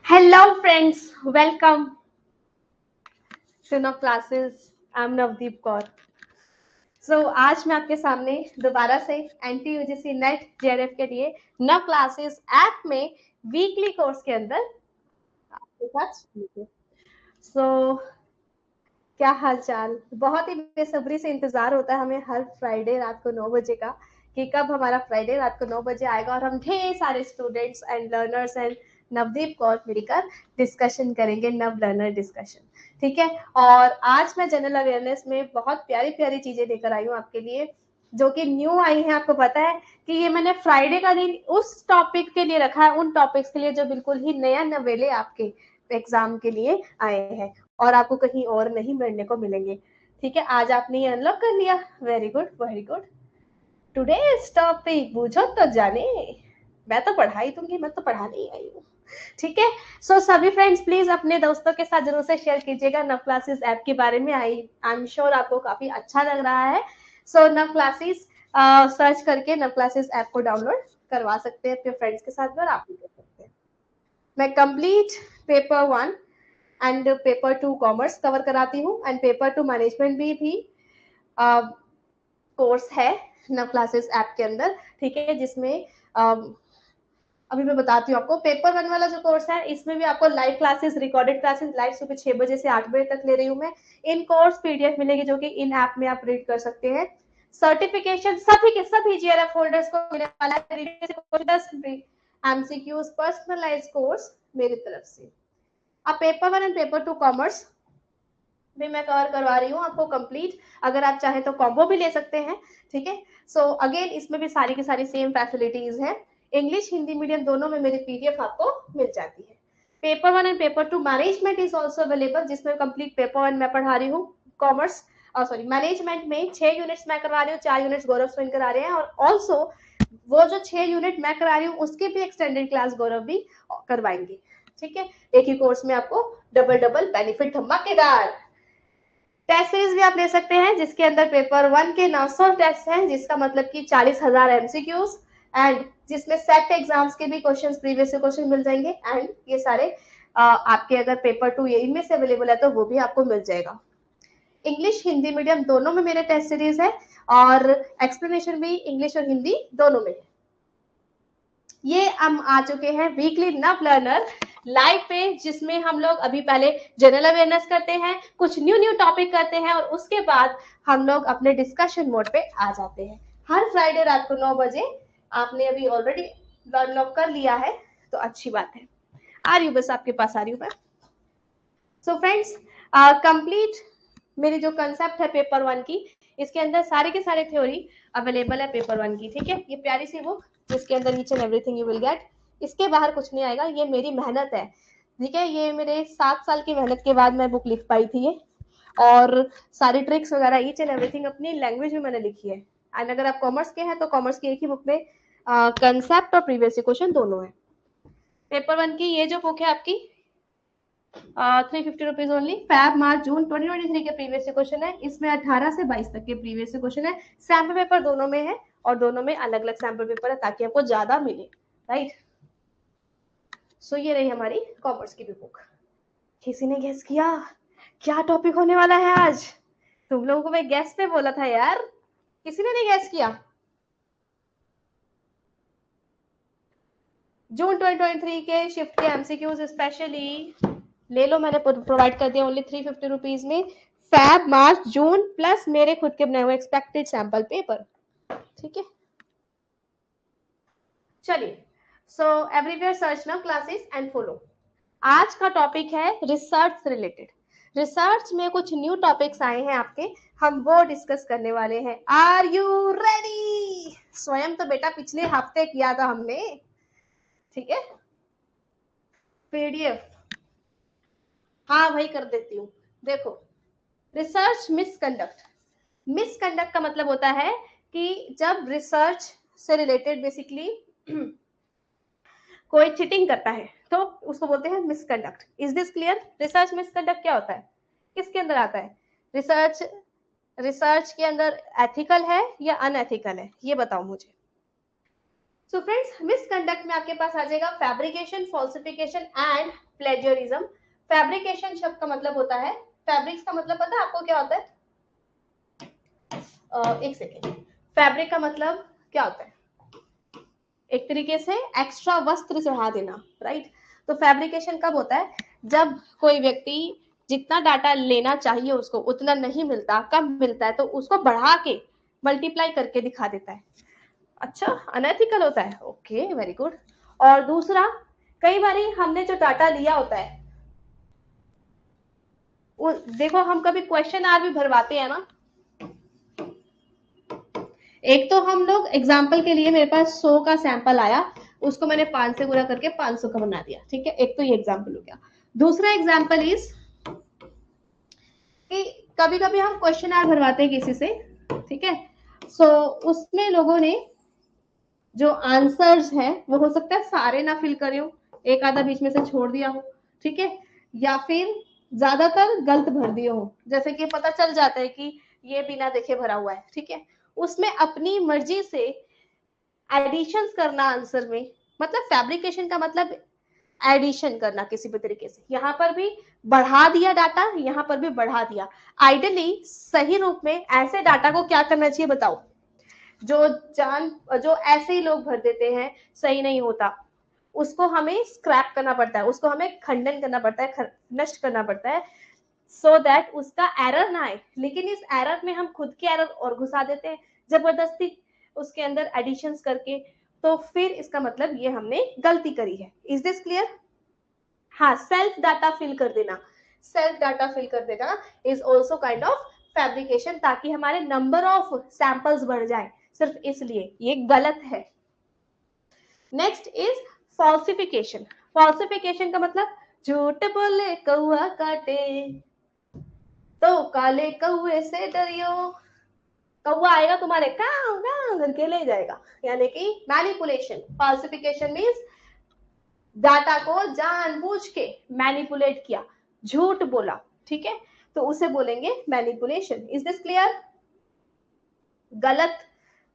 Hello friends, welcome to no classes. I am Navdeep Kaur. आज मैं आपके सामने दोबारा से एंटी यूजीसी नेट जेआरएफ के लिए नव क्लासेस ऐप में वीकली कोर्स के अंदर आपके साथ। क्या हाल चाल। बहुत ही बेसब्री से इंतजार होता है हमें हर फ्राइडे रात को 9 बजे का, कि कब हमारा फ्राइडे रात को 9 बजे आएगा और हम ढेर सारे students and learners and Navdeep Kaur मिलकर डिस्कशन करेंगे, नव लर्नर डिस्कशन। ठीक है। और आज मैं जनरल अवेयरनेस में बहुत प्यारी प्यारी चीजें लेकर आई हूँ आपके लिए, जो कि न्यू आई है। आपको पता है कि ये मैंने फ्राइडे का दिन उस टॉपिक के लिए रखा है, उन टॉपिक्स के लिए जो बिल्कुल ही नया नवेले आपके एग्जाम के लिए आए हैं और आपको कहीं और नहीं मिलने को मिलेंगे। ठीक है, आज आपने ये अनलॉक कर लिया। Very good, very good. Today's topic पूछो तो जाने। मैं तो पढ़ाई दूंगी, मैं तो पढ़ाने ही आई हूँ। ठीक है। सभी फ्रेंड्स प्लीज अपने दोस्तों के साथ जरूर से शेयर कीजिएगा नव क्लासेस ऐप के बारे में। आई एम श्योर आपको काफी अच्छा लग रहा है। नव क्लासेस सर्च करके नव क्लासेस ऐप को डाउनलोड करवा सकते हैं अपने फ्रेंड्स के साथ, और आप भी कर सकते हैं। मैं complete paper 1 and paper 2 commerce cover कराती हूँ, एंड पेपर 2 मैनेजमेंट भी कोर्स है नव क्लासेस ऐप के अंदर। ठीक है, जिसमें अभी मैं बताती हूँ आपको। पेपर 1 वाला जो कोर्स है, इसमें भी आपको live classes, recorded classes live सुबह 6 बजे से 8 बजे तक ले रही हूँ मैं। इन कोर्स पीडीएफ मिलेगी, जो कि इन ऐप में आप रीड कर सकते हैं। सर्टिफिकेशन सभी के सभी जीआरएफ होल्डर्स को मिलने वाला है। एमसीक्यूज पर्सनलाइज कोर्स मेरी तरफ से। अब पेपर 1 एंड पेपर 2 कॉमर्स भी मैं कवर करवा रही हूँ आपको कंप्लीट। अगर आप चाहे तो कॉम्बो भी ले सकते हैं। ठीक है। अगेन इसमें भी सारी की सारी सेम फैसिलिटीज है। इंग्लिश हिंदी मीडियम दोनों में मेरी पीडीएफ आपको मिल जाती है। Paper 1 and paper 2 management is also available, जिसमें कंप्लीट पेपर 1 मैं पढ़ा रही हूँ कॉमर्स, सॉरी मैनेजमेंट में 6 यूनिट्स मैं करवा रही हूँ, 4 यूनिट्स गौरव स्वयं करा रहे हैं। और ऑल्सो वो जो 6 यूनिट मैं करा रही हूँ उसके भी एक्सटेंडेड क्लास गौरव भी करवाएंगे। ठीक है, एक ही कोर्स में आपको डबल डबल बेनिफिट, धमाकेदार। टेस्ट सीरीज भी आप ले सकते हैं, जिसके अंदर पेपर 1 के 900 टेस्ट हैं, जिसका मतलब कि 40,000 एमसीक्यूज, एंड जिसमें सेट एग्जाम्स के भी क्वेश्चंस, प्रीवियस से क्वेश्चन मिल जाएंगे। एंड ये सारे आपके अगर पेपर 2 ये इनमें से अवेलेबल है तो वो भी आपको मिल जाएगा। इंग्लिश हिंदी मीडियम दोनों में मेरे टेस्ट सीरीज है, और एक्सप्लेनेशन भी इंग्लिश और हिंदी दोनों में है। ये हम आ चुके हैं वीकली नव लर्नर लाइव पे, जिसमें हम लोग अभी पहले जनरल अवेयरनेस करते हैं, कुछ न्यू न्यू टॉपिक करते हैं, और उसके बाद हम लोग अपने डिस्कशन मोड पे आ जाते हैं हर फ्राइडे रात को 9 बजे। आपने अभी ऑलरेडी लॉग कर लिया है तो अच्छी बात है। आ रही हूँ, बस आपके पास आ रही हूँ मैं। फ्रेंड्स, कंप्लीट मेरी जो कंसेप्ट है पेपर 1 की, इसके अंदर सारे के सारे थ्योरी अवेलेबल है पेपर 1 की। ठीक है, ये प्यारी सी बुक जिसके अंदर each and everything you will get. इसके बाहर कुछ नहीं आएगा, ये मेरी मेहनत है। ठीक है, ये मेरे 7 साल की मेहनत के बाद मैं बुक लिख पाई थी ये, और सारी ट्रिक्स वगैरह ईच एंड एवरीथिंग अपनी लैंग्वेज में मैंने लिखी है। एंड अगर आप कॉमर्स के हैं तो कॉमर्स की एक ही बुक में कंसेप्ट और प्रीवियस क्वेश्चन दोनों है। पेपर 1 की ये जो बुक है आपकी 350 रुपीज ओनली। फैब मार्च जून 2023 के प्रीवियस क्वेश्चन है, इसमें 18 से 22 तक के प्रीवियस क्वेश्चन है। सैम्पल पेपर दोनों में है, और दोनों में अलग अलग सैम्पल पेपर है, ताकि आपको ज्यादा मिले। राइट। ये रही हमारी कॉमर्स की भी बुक। किसी ने गेस किया क्या टॉपिक होने वाला है आज? तुम लोगों को मैं गेस पे बोला था यार, किसी ने नहीं गेस किया। जून 2023 के शिफ्ट के एमसीक्यूज स्पेशली ले लो, मैंने प्रोवाइड कर दिया ओनली 350 रुपीज में। फैब मार्च जून प्लस मेरे खुद के बनाए हुए एक्सपेक्टेड सैंपल पेपर। ठीक है, चलिए। Everywhere search now classes and follow. आज का टॉपिक है रिसर्च से रिलेटेड। रिसर्च में कुछ न्यू टॉपिक्स आए हैं आपके, हम वो डिस्कस करने वाले हैं। Are you ready? स्वयं तो बेटा पिछले हफ्ते किया था हमने। ठीक है, पीडीएफ हाँ भाई कर देती हूँ। देखो, रिसर्च मिसकंडक्ट। मिसकंडक्ट का मतलब होता है कि जब रिसर्च से रिलेटेड बेसिकली कोई चीटिंग करता है तो उसको बोलते हैं misconduct. Is this clear? Research misconduct क्या होता है, किसके अंदर आता है? रिसर्च रिसर्च के अंदर एथिकल है या अनएथिकल है, ये बताओ मुझे। फ्रेंड्स, मिसकंडक्ट में आपके पास आ जाएगा fabrication, falsification and plagiarism. Fabrication शब्द का मतलब होता है, फैब्रिक्स का मतलब पता है आपको क्या होता है? एक सेकेंड, फैब्रिक का मतलब क्या होता है? एक तरीके से एक्स्ट्रा वस्त्र चढ़ा देना, राइट। तो फैब्रिकेशन कब होता है? जब कोई व्यक्ति जितना डाटा लेना चाहिए उसको उतना नहीं मिलता, कम मिलता है, तो उसको बढ़ा के मल्टीप्लाई करके दिखा देता है। अच्छा, अनएथिकल होता है। Okay, very good. और दूसरा, कई बार हमने जो डाटा लिया होता है वो देखो, हम कभी क्वेश्चन आर भी भरवाते हैं ना। एक तो हम लोग एग्जाम्पल के लिए, मेरे पास 100 का सैंपल आया, उसको मैंने 5 से गुणा करके 500 का बना दिया, ठीक है। एक तो ये एग्जाम्पल हो गया। दूसरा एग्जाम्पल इज कि कभी कभी हम क्वेश्चन आर भरवाते हैं किसी से, ठीक है। सो उसमें लोगों ने जो आंसर्स हैं वो हो सकता है सारे ना फिल करे हो, एक आधा बीच में से छोड़ दिया हो, ठीक है, या फिर ज्यादातर गलत भर दिए हो। जैसे कि पता चल जाता है कि ये बिना देखे भरा हुआ है, ठीक है। उसमें अपनी मर्जी से एडिशंस करना आंसर में, मतलब फैब्रिकेशन का मतलब एडिशन करना किसी भी तरीके से। यहाँ पर भी बढ़ा दिया डाटा, यहाँ पर भी बढ़ा दिया। आइडियली सही रूप में ऐसे डाटा को क्या करना चाहिए बताओ? जो ऐसे ही लोग भर देते हैं, सही नहीं होता, उसको हमें स्क्रैप करना पड़ता है, उसको हमें खंडन करना पड़ता है, नष्ट करना पड़ता है, सो दैट उसका एरर ना आए। लेकिन इस एरर में हम खुद के एरर और घुसा देते हैं जबरदस्ती उसके अंदर एडिशंस करके, तो फिर इसका मतलब ये हमने गलती करी है। Is this clear? हाँ, सेल्फ डाटा फिल कर देना, सेल्फ डाटा फिल कर देना is also kind of fabrication, ताकि हमारे नंबर ऑफ सैंपल्स बढ़ जाए, सिर्फ इसलिए ये गलत है। Next is falsification. फॉल्सिफिकेशन का मतलब झूठ बोले कौआ काटे तो काले कौए से डरियो। कौआ आएगा तुम्हारे काऊ काऊ करके ले जाएगा, यानी कि मैनिपुलेशन। फॉल्सिफिकेशन मीन्स डाटा को जानबूझ के मैनिपुलेट किया, झूठ बोला, ठीक है, तो उसे बोलेंगे मैनिपुलेशन। Is this clear? गलत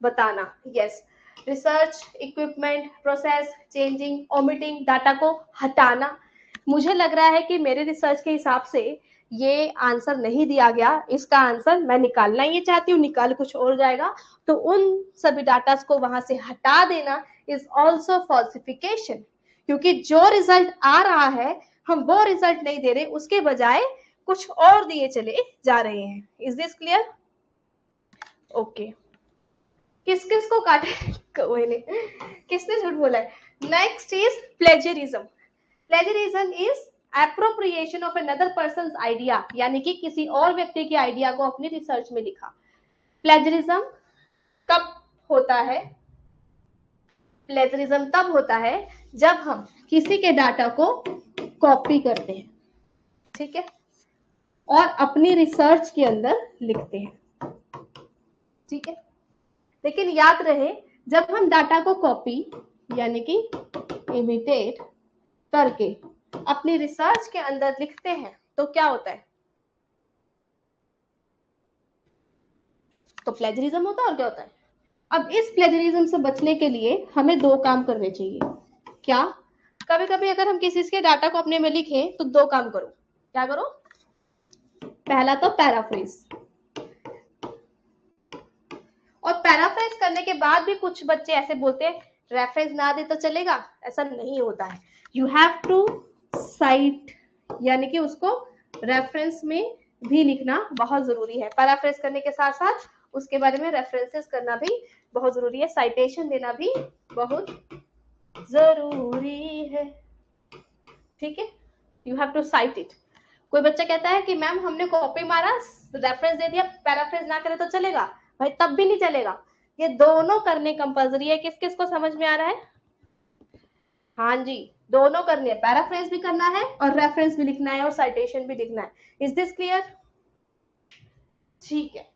बताना, yes. Research equipment process changing, omitting, data को हटाना। मुझे लग रहा है कि मेरे रिसर्च के हिसाब से ये आंसर नहीं दिया गया, इसका आंसर मैं निकालना ये चाहती हूँ, निकाल कुछ और जाएगा, तो उन सभी डाटा को वहां से हटा देना इज ऑल्सो फॉल्सिफिकेशन। क्योंकि जो रिजल्ट आ रहा है हम वो रिजल्ट नहीं दे रहे, उसके बजाय कुछ और दिए चले जा रहे हैं। Is this clear? ओके। किस किस को काटे कौए ने, किसने झूठ बोला है? Next is plagiarism. Plagiarism is appropriation of another persons idea, यानी कि किसी और व्यक्ति की आइडिया को अपनी रिसर्च में लिखा। प्लेजरिज्म कब होता है? प्लेजरिज्म तब होता है जब हम किसी के डाटा को कॉपी करते हैं, ठीक है, और अपनी रिसर्च के अंदर लिखते हैं, ठीक है। लेकिन याद रहे, जब हम डाटा को कॉपी यानी कि इमिटेट करके अपनी रिसर्च के अंदर लिखते हैं तो क्या होता है? तो प्लेजरिज्म होता है, और क्या होता है? अब इस प्लेजरिज्म से बचने के लिए हमें दो काम करने चाहिए। क्या? कभी कभी अगर हम किसी के डाटा को अपने में लिखें तो दो काम करो। क्या करो? पहला तो पैराफ्रेज, और पैराफ्रेज करने के बाद भी कुछ बच्चे ऐसे बोलते हैं रेफरेंस ना दे तो चलेगा, ऐसा नहीं होता है। यू हैव टू साइट, यानी कि उसको रेफरेंस में भी लिखना बहुत जरूरी है। पैराफ्रेज करने के साथ साथ उसके बारे में रेफरेंसेस करना भी बहुत जरूरी है, साइटेशन देना भी बहुत जरूरी है, ठीक है। You have to cite it. कोई बच्चा कहता है कि मैम हमने कॉपी मारा, रेफरेंस दे दिया, पैराफ्रेज ना करे तो चलेगा? भाई तब भी नहीं चलेगा, ये दोनों करने कंपलसरी है। किस किस को समझ में आ रहा है? हाँ जी, दोनों करने हैं, पैराफ्रेज भी करना है और रेफरेंस भी लिखना है और साइटेशन भी लिखना है। Is this clear? ठीक है,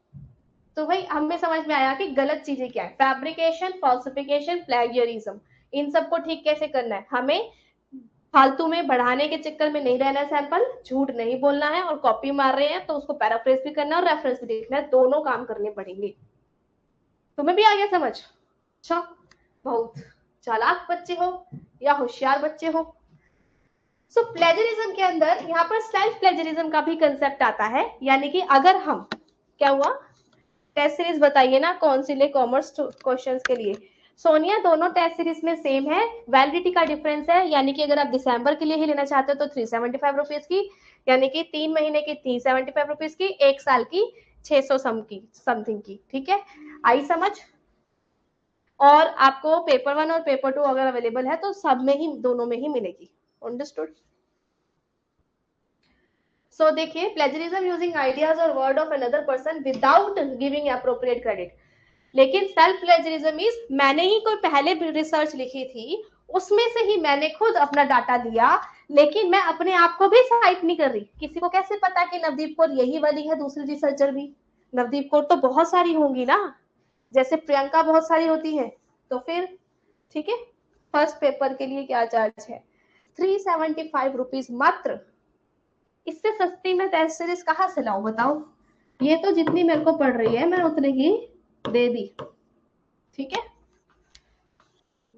तो भाई हमें समझ में आया कि गलत चीजें क्या है। फैब्रिकेशन, फॉल्सिफिकेशन, प्लेगियरिज्म, इन सबको ठीक कैसे करना है? हमें फालतू में बढ़ाने के चक्कर में नहीं रहना है, सैंपल झूठ नहीं बोलना है, और कॉपी मार रहे हैं तो उसको पैराफ्रेज भी करना है और रेफरेंस भी लिखना है, दोनों काम करने पड़ेंगे। तुम्हें भी आ गया समझ? अच्छा, बहुत चालाक बच्चे हो या होशियार बच्चे हो, सो प्लेजरिज्म के अंदर यहाँ पर सेल्फ प्लेजरिज्म का भी कंसेप्ट आता है, यानी कि अगर हम, क्या हुआ, टेस्ट सीरीज बताइए ना कौन सी ले कॉमर्स क्वेश्चंस के लिए। सोनिया दोनों टेस्ट सीरीज में सेम है, वैलिडिटी का डिफरेंस है, यानी कि अगर आप दिसंबर के लिए ही लेना चाहते हो तो 375 रुपीज की, यानी कि 3 महीने की 375 रुपीज की, 1 साल की 600 समथिंग की, ठीक है, आई समझ। और आपको पेपर 1 और पेपर 2 अगर अवेलेबल है तो सब में ही, दोनों में ही मिलेगी, अंडरस्टूड। सो देखिए, प्लेजरिज्म यूजिंग आइडियाज और word of another person without giving appropriate credit. लेकिन सेल्फ प्लेजरिज्म इज, मैंने ही कोई पहले रिसर्च लिखी थी, उसमें से ही मैंने खुद अपना डाटा दिया, लेकिन मैं अपने आप को भी साइट नहीं कर रही। किसी को कैसे पता कि नवदीप कौर यही वाली है, दूसरी रिसर्चर भी? नवदीप कौर तो बहुत सारी होंगी ना, जैसे प्रियंका बहुत सारी होती है, तो फिर ठीक है। फर्स्ट पेपर के लिए क्या चार्ज है? 375 रुपीज मात्र। इससे सस्ती में टेस्ट सीरीज कहाँ से लाऊं बताओ? ये तो जितनी मेरे को पड़ रही है मैं उतनी ही दे दी, ठीक है।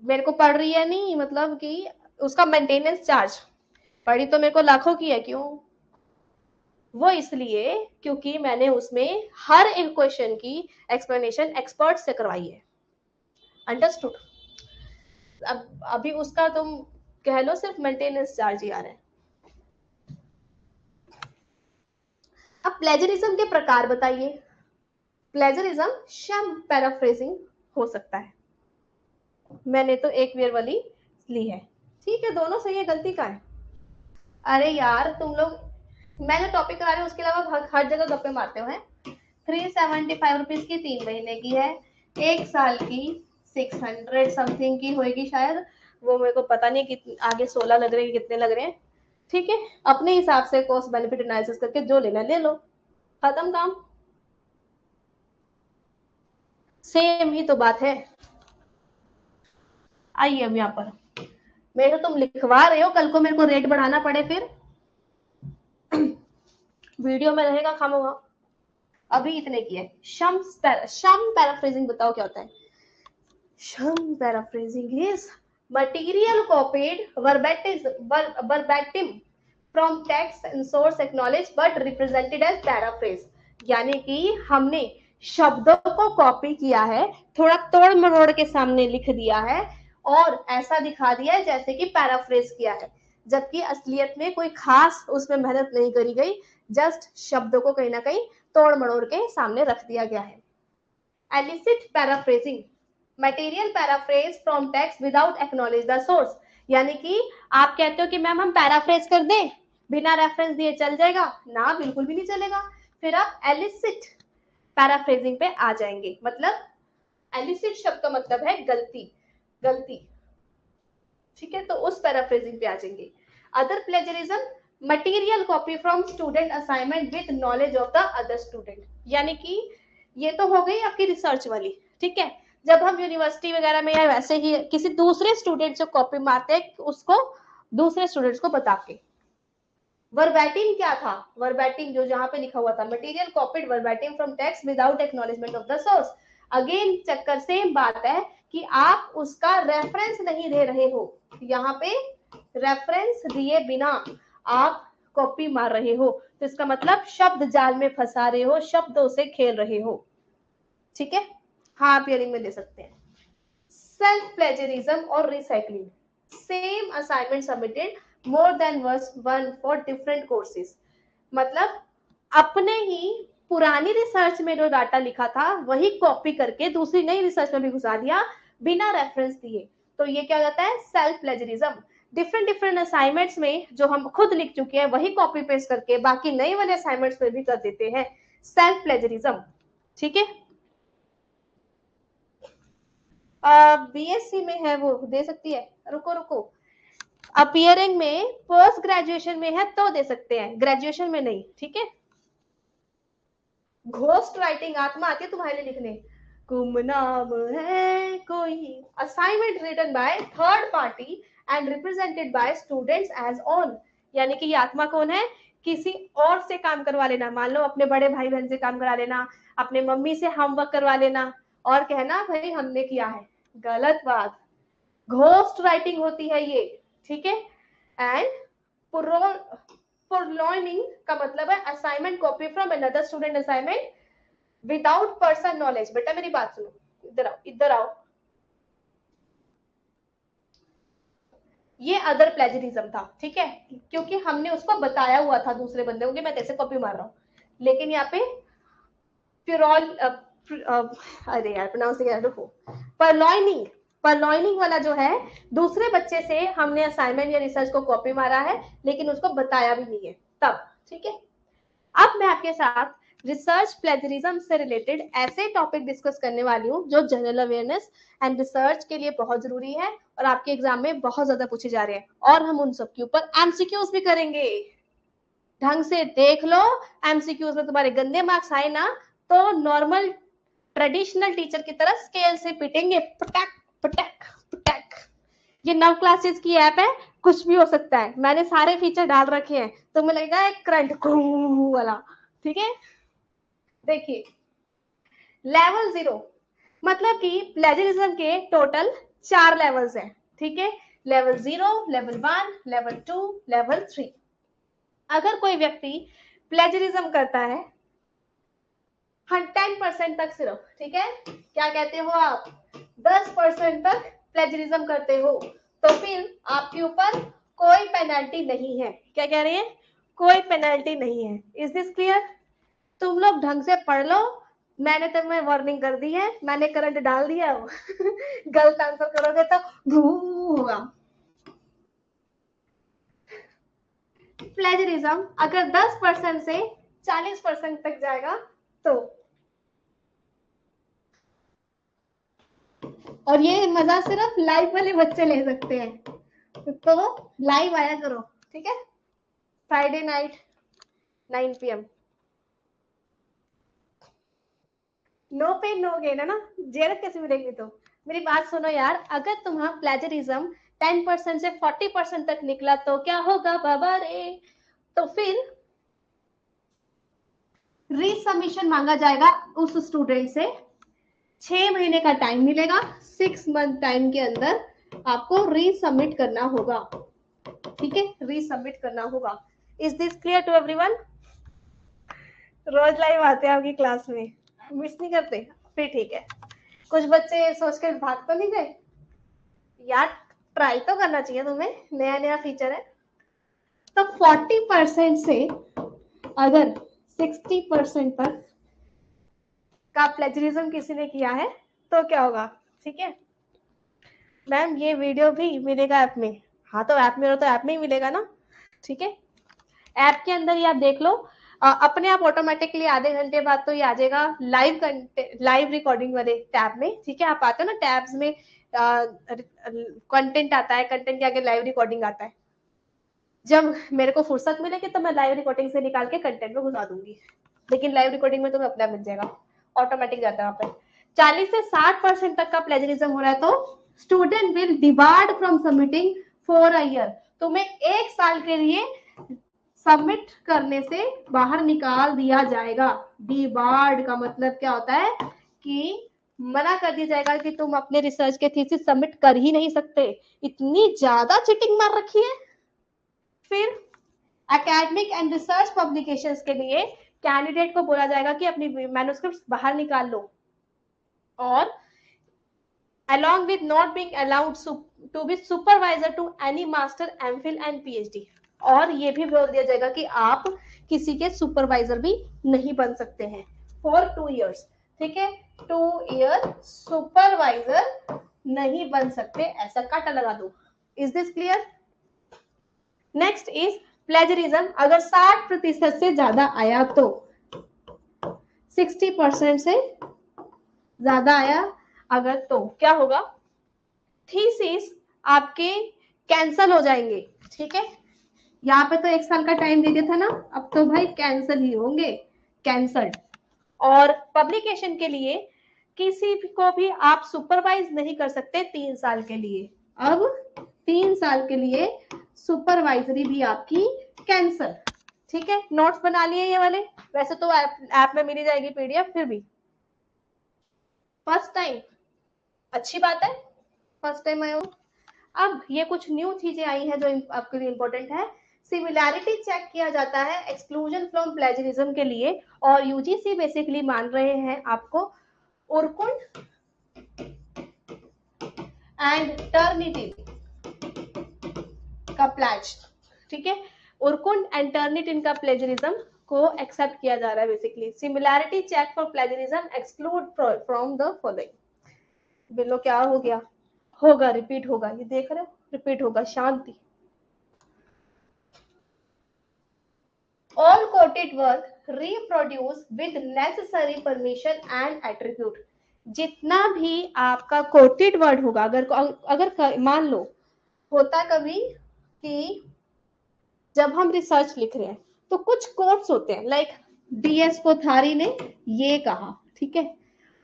मेरे को पड़ रही है नहीं, मतलब कि उसका मेंटेनेंस चार्ज पड़ी तो मेरे को लाखों की है, क्यों? वो इसलिए क्योंकि मैंने उसमें हर एक क्वेश्चन की एक्सप्लेनेशन एक्सपर्ट से करवाई है, अंडरस्टूड। अब अभी उसका तुम कह लो सिर्फ मेंटेनेंस चार्ज ही आ रहा है। अब प्लेजरिज्म के प्रकार बताइए। प्लेजरिज्म शब्द पैराफ्रेजिंग हो सकता है, मैंने तो एक वेयर वाली ली है, ठीक है, दोनों सही है, गलती का है? अरे यार तुम लोग, मैं जो टॉपिक करा रही हूँ उसके अलावा हर जगह गप्पे मारते हो हैं। 375 रुपीज की 3 महीने की है, 1 साल की 600 समथिंग की होगी शायद, वो मेरे को पता नहीं कि आगे 16 लग रहे हैं कितने लग रहे हैं, ठीक है। अपने हिसाब से कॉस्ट बेनिफिट एनालिसिस करके जो लेना ले लो, खत्म काम, सेम ही तो बात है। आइए अब यहाँ पर, मेरे तुम लिखवा रहे हो, कल को मेरे को रेट बढ़ाना पड़े फिर वीडियो में रहेगा खामोगा। अभी इतने की है। शम पैराफ्रेजिंग बताओ क्या होता है? Sham paraphrasing is material copied verbatim from text and source acknowledge but represented as paraphrase, यानी कि हमने शब्दों को कॉपी किया है, थोड़ा तोड़ मरोड़ के सामने लिख दिया है और ऐसा दिखा दिया है जैसे कि पैराफ्रेज किया है, जबकि असलियत में कोई खास उसमें मेहनत नहीं करी गई, जस्ट शब्दों को कहीं ना कहीं तोड़ मरोड़ के सामने रख दिया गया है। Elicit paraphrasing, material paraphrase from text without acknowledge the source, यानी कि आप कहते हो कि मैम हम पैराफ्रेज कर दें, बिना रेफरेंस दिए चल जाएगा ना? बिल्कुल भी नहीं चलेगा। फिर आप एलिसिट पैराफ्रेजिंग पे आ जाएंगे, मतलब एलिसिट शब्द का मतलब है गलती, गलती, ठीक है, तो उस पैराफ्रेजिंग पे आ जाएंगे। Other plagiarism, material copy from student assignment with knowledge of the other student, यानी कि ये तो हो गई आपकी रिसर्च वाली, ठीक है। जब हम यूनिवर्सिटी वगैरह में या वैसे ही किसी दूसरे स्टूडेंट से कॉपी मारते हैं उसको दूसरे स्टूडेंट्स को बता के। वर्बैटिम क्या था? वर्बैटिम जो जहां पे लिखा हुआ था, material copied verbatim from text without acknowledgement of the source. Again चक्कर सेम बात है कि आप उसका रेफरेंस नहीं दे रहे हो, यहाँ पे रेफरेंस दिए बिना आप कॉपी मार रहे हो, तो इसका मतलब शब्द जाल में फंसा रहे हो, शब्दों से खेल रहे हो, ठीक है। हाँ आप हियरिंग में दे सकते हैं। सेल्फ प्लेजरिज्म और recycling, same assignment submitted more than one for different courses, मतलब अपने ही पुरानी रिसर्च में जो डाटा लिखा था वही कॉपी करके दूसरी नई रिसर्च में भी घुसा दिया बिना रेफरेंस दिए, तो ये क्या कहता है? Self plagiarism. Different different assignments में जो हम खुद लिख चुके हैं वही कॉपी पेस्ट करके बाकी नए वाले असाइनमेंट्स में भी कर देते हैं, सेल्फ प्लेजरिज्म, ठीक है। बीएससी में है वो दे सकती है, रुको रुको, अपियरिंग में पोस्ट ग्रेजुएशन में है तो दे सकते हैं, ग्रेजुएशन में नहीं, ठीक है। घोस्ट राइटिंग, आत्मा आती है तुम्हारे लिए लिखने, गुमनाम है कोई, assignment written by third party and represented by students as own, यानी कि ये आत्मा कौन है? किसी और से काम करवा लेना, मान लो अपने बड़े भाई बहन से काम करा लेना, अपने मम्मी से होमवर्क करवा लेना और कहना भाई हमने किया है, गलत बात, घोस्ट राइटिंग होती है ये, ठीक है। एंड पुरलॉइनिंग का मतलब है assignment copy from another student assignment without person knowledge. बेटा मेरी बात सुनो, इधर आओ, इधर आओ। ये अदर प्लेजरिज्म था, ठीक है, क्योंकि हमने उसको बताया हुआ था दूसरे बंदे को कि मैं कैसे कॉपी मार रहा हूँ। लेकिन यहाँ पे प्यूरॉल अरे यार प्रोनाउंसिंग रुको, परलॉइनिंग, परलॉइनिंग वाला जो है दूसरे बच्चे से हमने असाइनमेंट या रिसर्च को कॉपी मारा है लेकिन उसको बताया भी नहीं है तब, ठीक है। अब मैं आपके साथ रिसर्च प्लेजरिज्म से रिलेटेड ऐसे टॉपिक डिस्कस करने वाली हूँ जो जनरल अवेयरनेस एंड रिसर्च के लिए बहुत जरूरी है और आपके एग्जाम में बहुत ज्यादा पूछे जा रहे हैं, और हम उन सब के ऊपर एमसीक्यूज भी करेंगे। ढंग से देख लो, एमसीक्यूज में तुम्हारे गंदे मार्क्स आए ना तो नॉर्मल ट्रेडिशनल टीचर की तरह स्केल से पिटेंगे, पटक पटक पटक। ये नव क्लासेस की ऐप है, कुछ भी हो सकता है, मैंने सारे फीचर डाल रखे हैं, तो मुझे लगेगा एक करंट वाला, ठीक है। देखिए लेवल 0 मतलब कि प्लेजरिज्म के टोटल 4 लेवल्स हैं, ठीक है। Level 0, level 1, level 2, level 3। अगर कोई व्यक्ति प्लेजरिज्म करता है 10% तक सिर्फ, ठीक है, क्या कहते हो आप, 10% तक प्लेजरिज्म करते हो तो फिर आपके ऊपर कोई पेनल्टी नहीं है। क्या कह रही है, कोई पेनल्टी नहीं है। Is this clear? तुम लोग ढंग से पढ़ लो, मैंने तुम्हें वार्निंग कर दी है, मैंने करंट डाल दिया गलत आंसर करोगे तो भू होगा। प्लेजरिज्म अगर 10% से 40% तक जाएगा तो, और ये मजा सिर्फ लाइव वाले बच्चे ले सकते हैं, तो लाइव आया करो, ठीक है, Friday night 9 PM। No pain no gain है ना, जेरत कैसे मिलेंगी? तो मेरी बात सुनो यार, अगर तुम्हारा प्लेजरिज्म 10% से 40% तक निकला तो क्या होगा बाबा रे, तो फिर रीसबमिशन मांगा जाएगा उस स्टूडेंट से, 6 महीने का टाइम मिलेगा, 6 मंथ टाइम के अंदर आपको रीसबमिट करना होगा, ठीक है, रीसबमिट करना होगा। Is this clear to everyone? रोज लाइव आते हैं आपकी क्लास में, मिस नहीं करते? फिर ठीक है। कुछ बच्चे सोच कर भाग तो नहीं गए यार, ट्राई तो करना चाहिए तुम्हें, नया नया फीचर है। तो 40% से अगर 60% तक का प्लेजरिज्म किसी ने किया है तो क्या होगा, ठीक है। मैम ये वीडियो भी मिलेगा ऐप में, हाँ तो ऐप में हो तो ऐप में ही मिलेगा ना, ठीक है। ऐप के अंदर ही आप देख लो, अपने आप ऑटोमेटिकली आधे घंटे बाद तो ये आ जाएगा लाइव लाइव रिकॉर्डिंग वाले टैब में, ठीक है। आप आते हो ना टैब्स में, कंटेंट आता है, कंटेंट के आगे लाइव रिकॉर्डिंग आता है। जब मेरे को फुर्सत मिलेगी तो मैं लाइव रिकॉर्डिंग से निकाल के कंटेंट में घुसा दूंगी, लेकिन लाइव रिकॉर्डिंग में तुम्हें अपना मिल जाएगा, ऑटोमेटिक जाता है वहां पे। 40 से 60% तक का प्लेजरिज्म हो रहा है तो student will debarred from submitting for a year. तुम्हें 1 साल के लिए सबमिट करने से बाहर निकाल दिया जाएगा। डिबार्ड का मतलब क्या होता है कि मना कर दिया जाएगा कि तुम अपने रिसर्च के थीसिस सबमिट कर ही नहीं सकते। इतनी ज्यादा चीटिंग मार रखी है। फिर एकेडमिक एंड रिसर्च पब्लिकेशंस के लिए कैंडिडेट को बोला जाएगा कि अपनी मैन्युस्क्रिप्ट्स बाहर निकाल लो, और along with not being allowed to be supervisor to any master, MPhil and PhD। और ये भी बोल दिया जाएगा कि आप किसी के सुपरवाइजर भी नहीं बन सकते हैं फॉर 2 years, ठीक है। 2 year सुपरवाइजर नहीं बन सकते, ऐसा काटा लगा दो। Is this clear? Next is plagiarism अगर 60% से ज्यादा आया तो, 60% से ज्यादा आया अगर तो क्या होगा, थीसिस आपके कैंसल हो जाएंगे, ठीक है। यहाँ पे तो 1 साल का टाइम दे दिया था ना, अब तो भाई कैंसल ही होंगे, कैंसल्ड। और पब्लिकेशन के लिए किसी को भी आप सुपरवाइज नहीं कर सकते 3 साल के लिए। अब 3 साल के लिए सुपरवाइजरी भी आपकी कैंसल, ठीक है। नोट्स बना लिए ये वाले, वैसे तो ऐप में मिली जाएगी पीडीएफ, फिर भी फर्स्ट टाइम अच्छी बात है, फर्स्ट टाइम आए हो। अब ये कुछ न्यू चीजें आई हैं जो आपके लिए इंपॉर्टेंट है। सिमिलैरिटी चेक किया जाता है एक्सक्लूजन फ्रॉम प्लेजरिज्म के लिए, और यूजीसी बेसिकली मान रहे हैं आपको उर्कुंड एंड टर्निटिन का प्लेज, ठीक है, उर्कुंड एंड टर्निटिन का प्लेजरिज्म को एक्सेप्ट किया जा रहा है basically. Similarity check for plagiarism exclude from the following. Below क्या हो गया, होगा रिपीट होगा, ये देख रहे हो रिपीट होगा, शांति। All quoted work reproduce with necessary permission and attribute। जितना भी आपका कोटेड वर्ड होगा, अगर मान लो होता कभी कि जब हम रिसर्च लिख रहे हैं तो कुछ कोट्स होते हैं, लाइक बीएस कोठारी ने ये कहा, ठीक है,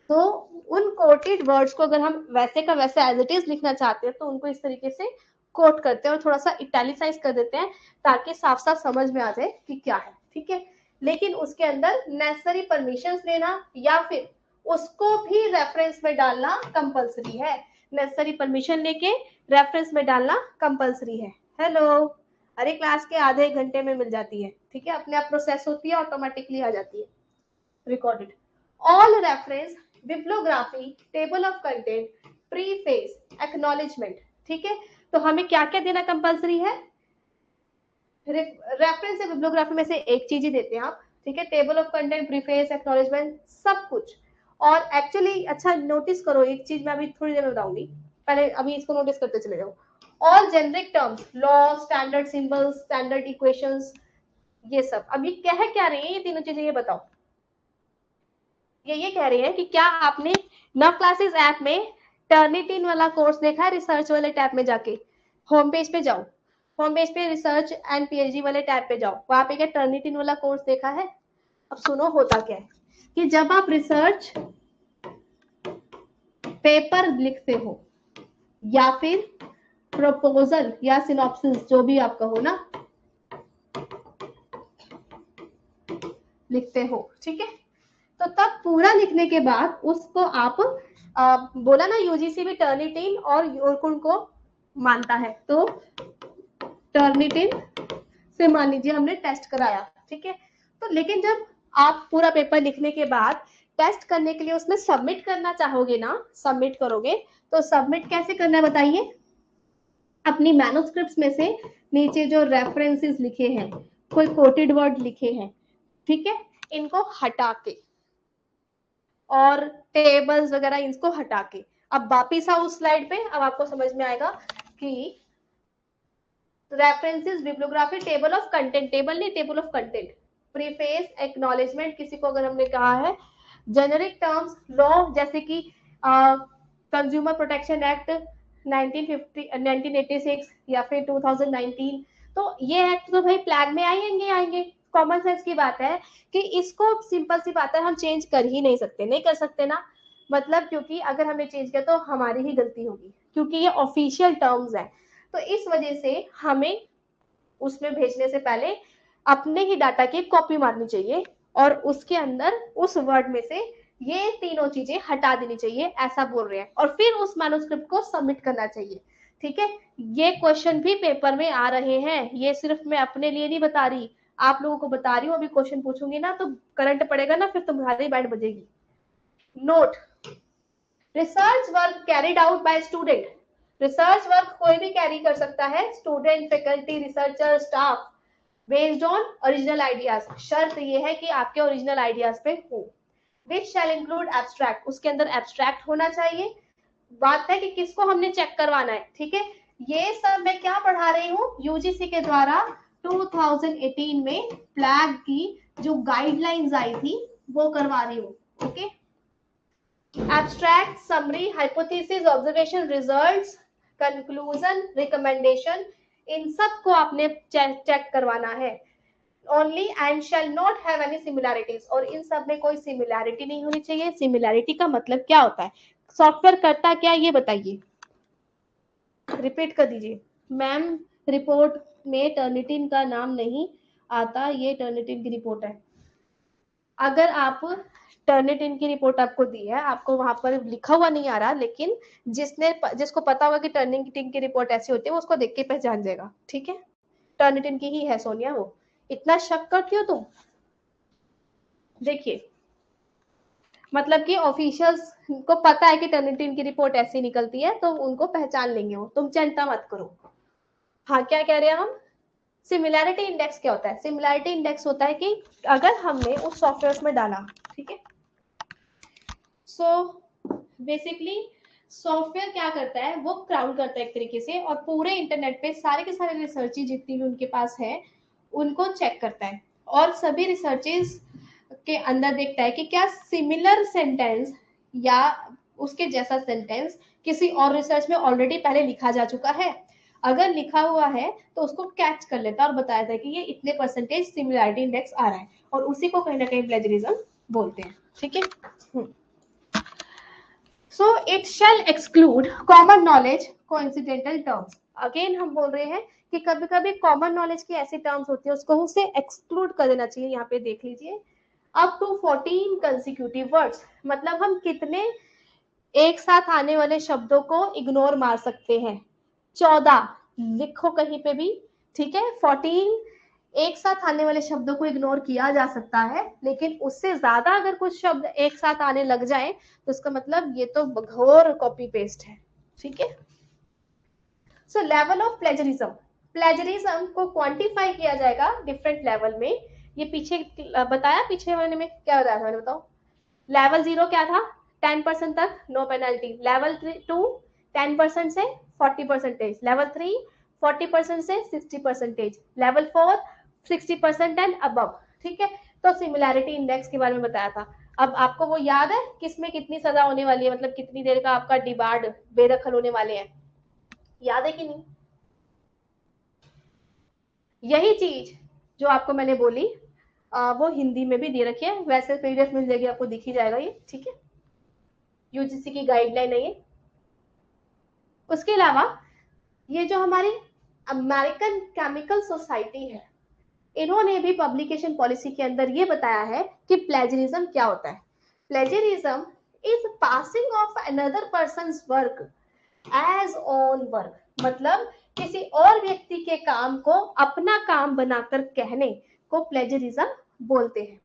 तो उन कोटेड वर्ड्स को अगर हम वैसे का वैसे एज इट इज लिखना चाहते हैं तो उनको इस तरीके से कोट करते हैं और थोड़ा सा इटैलिसाइज कर देते हैं ताकि साफ साफ समझ में आ जाए कि क्या है, ठीक है। लेकिन उसके अंदर नेसेसरी परमिशंस लेना या फिर उसको भी रेफरेंस में डालना कंपलसरी है। नेसेसरी परमिशन लेके रेफरेंस में डालना कंपलसरी है। हेलो, अरे क्लास के आधे घंटे में मिल जाती है, ठीक है, अपने आप प्रोसेस होती है, ऑटोमेटिकली आ जाती है recorded. All reference, bibliography, table of content, preface, acknowledgement, ठीक है। तो हमें क्या क्या देना कंपलसरी है? रेफरेंस या बिब्लियोग्राफी में से एक चीज ही देते हैं आप, ठीक है, table of content, preface, acknowledgement, सब कुछ। और एक्चुअली अच्छा नोटिस करो, एक चीज मैं अभी थोड़ी देर में बताऊंगी, पहले अभी इसको नोटिस करते चले जाओ। All generic terms, law, standard symbols, standard equations, ये सब। अभी कह क्या रही है ये तीनों चीजें, ये बताओ। ये कह रही है कि क्या आपने नव क्लासेस ऐप में टर्निटिन वाला कोर्स देखा है? रिसर्च वाले टैब में जाके होम पेज पे जाओ, होम पेज पे रिसर्च एंड पीएचडी वाले टैब पे जाओ, वहां पे क्या टर्निटिन वाला कोर्स देखा है? अब सुनो होता क्या है कि जब आप रिसर्च पेपर लिखते हो या फिर प्रपोजल या सिनॉप्सिस जो भी आपका हो ना लिखते हो, ठीक है, तो तब पूरा लिखने के बाद उसको आप बोला ना यूजीसी भी टर्निटिन और यूरकुंड को मानता है, तो टर्निटिन से मान लीजिए हमने टेस्ट कराया, ठीक है, तो लेकिन जब आप पूरा पेपर लिखने के बाद टेस्ट करने के लिए उसमें सबमिट करना चाहोगे ना, सबमिट करोगे, तो सबमिट कैसे करना है बताइए? अपनी मैन्युस्क्रिप्ट्स में से नीचे जो रेफरेंसेस लिखे हैं, कोई कोटेड वर्ड लिखे हैं, ठीक है, इनको हटा के और टेबल्स वगैरह इसको हटा के अब वापिस आओ उस स्लाइड पे। अब आपको समझ में आएगा कि references, bibliography, table of content, table नहीं table of content, preface, acknowledgement, किसी को अगर हमने कहा है, जेनेरिक टर्म्स, लॉ जैसे कि कंज्यूमर प्रोटेक्शन एक्ट 1986 या फिर 2019, तो ये एक्ट तो भाई फ्लैग में आएंगे, कॉमन सेंस की बात है कि इसको सिंपल सी बात है हम चेंज कर ही नहीं सकते, नहीं कर सकते ना, मतलब क्योंकि अगर हमने चेंज किया तो हमारी ही गलती होगी क्योंकि ये ऑफिशियल टर्म्स है। तो इस वजह से हमें उसमें भेजने से पहले अपने ही डाटा की कॉपी मारनी चाहिए और उसके अंदर उस वर्ड में से ये तीनों चीजें हटा देनी चाहिए, ऐसा बोल रहे हैं, और फिर उस मैन्युस्क्रिप्ट को सबमिट करना चाहिए, ठीक है। ये क्वेश्चन भी पेपर में आ रहे हैं, ये सिर्फ मैं अपने लिए नहीं बता रही, आप लोगों को बता रही हूँ। अभी क्वेश्चन पूछूंगी ना तो करंट पड़ेगा ना, फिर तुम्हारी बैंड बजेगी। Note, research work carried out by student, research work कोई भी कैरी कर सकता है, student, faculty, researcher, staff, based on original ideas, शर्त ये है कि आपके ओरिजिनल आइडियाज पे हो। विच शैल इंक्लूड एब्स्ट्रैक्ट, उसके अंदर एब्स्ट्रैक्ट होना चाहिए। बात है कि किसको हमने चेक करवाना है, ठीक है, ये सब मैं क्या पढ़ा रही हूँ, यूजीसी के द्वारा 2018 में फ्लैग की जो गाइडलाइंस आई थी वो करवा रही हूँ, okay. Abstract, summary, hypothesis, observation, results, conclusion, recommendation, इन सब को आपने चेक करवाना है only, and shall not have any similarities, और इन सब में कोई सिमिलैरिटी नहीं होनी चाहिए। सिमिलैरिटी का मतलब क्या होता है, सॉफ्टवेयर करता क्या ये बताइए, रिपीट कर दीजिए। मैम रिपोर्ट में टर्निटिन का नाम नहीं आता, ये टर्निटिन की रिपोर्ट है। अगर आप टर्निटिन की रिपोर्ट आपको दी है, आपको वहां पर लिखा हुआ नहीं आ रहा, लेकिन जिसको पता होगा कि टर्निटिन की रिपोर्ट ऐसी होती है वो उसको देख के पहचान जाएगा, ठीक है। टर्निटिन की ही है सोनिया, वो इतना शक करती हो तुम? देखिए, मतलब कि ऑफिशियल्स को पता है कि टर्निटिन की रिपोर्ट ऐसी निकलती है, तो उनको पहचान लेंगे वो, तुम चिंता मत करो। हाँ, क्या कह रहे हैं हम? सिमिलैरिटी इंडेक्स क्या होता है? सिमिलैरिटी इंडेक्स होता है कि अगर हमने उस सॉफ्टवेयर में डाला, ठीक है, सो बेसिकली सॉफ्टवेयर क्या करता है, वो क्राउड करता है एक तरीके से, और पूरे इंटरनेट पे सारे के सारे रिसर्चेज जितनी भी उनके पास है उनको चेक करता है, और सभी रिसर्चेज के अंदर देखता है कि क्या सिमिलर सेंटेंस या उसके जैसा सेंटेंस किसी और रिसर्च में ऑलरेडी पहले लिखा जा चुका है। अगर लिखा हुआ है तो उसको कैच कर लेता है और बताया था कि ये इतने परसेंटेज सिमिलैरिटी इंडेक्स आ रहा है, और उसी को कहीं ना कहीं प्लेजरिज्म बोलते हैं, ठीक है। So it shall exclude common knowledge, coincidental terms. Again हम बोल रहे हैं कि कभी कभी कॉमन नॉलेज की ऐसी टर्म्स होती है उसको उसे एक्सक्लूड कर देना चाहिए। यहाँ पे देख लीजिए, अप टू 14 कंसिक्यूटिव वर्ड्स, मतलब हम कितने एक साथ आने वाले शब्दों को इग्नोर मार सकते हैं? 14 लिखो कहीं पे भी, ठीक है। 14 एक साथ आने वाले शब्दों को इग्नोर किया जा सकता है, लेकिन उससे ज्यादा अगर कुछ शब्द एक साथ आने लग जाए तो उसका मतलब ये तो घोर कॉपी पेस्ट है, ठीक है। सो लेवल ऑफ प्लेजरिज्म, प्लेजरिज्म को क्वांटिफाई किया जाएगा डिफरेंट लेवल में। ये पीछे बताया, पीछे वाले में क्या बताया था मैंने, बताओ। लेवल 0 क्या था? 10% तक नो पेनल्टी। लेवल 2 10% से 40%। लेवल 3 40% से 60%। लेवल 4 60% एंड अबव, ठीक है। तो सिमिलैरिटी इंडेक्स के बारे में बताया था। अब आपको वो याद है किसमें कितनी सजा होने वाली है, मतलब कितनी देर का आपका डिबार्ड बेदखल होने वाले हैं, याद है कि नहीं? यही चीज जो आपको मैंने बोली वो हिंदी में भी दे रखी है, वैसे पीडीएफ मिल जाएगी आपको, दिख ही जाएगा ये, ठीक है। यूजीसी की गाइडलाइन है ये। उसके अलावा ये जो हमारी अमेरिकन केमिकल सोसाइटी है, इन्होंने भी पब्लिकेशन पॉलिसी के अंदर ये बताया है कि प्लेजरिज्म क्या होता है। Plagiarism is passing off another person's work as own work, मतलब किसी और व्यक्ति के काम को अपना काम बनाकर कहने को प्लेजरिज्म बोलते हैं।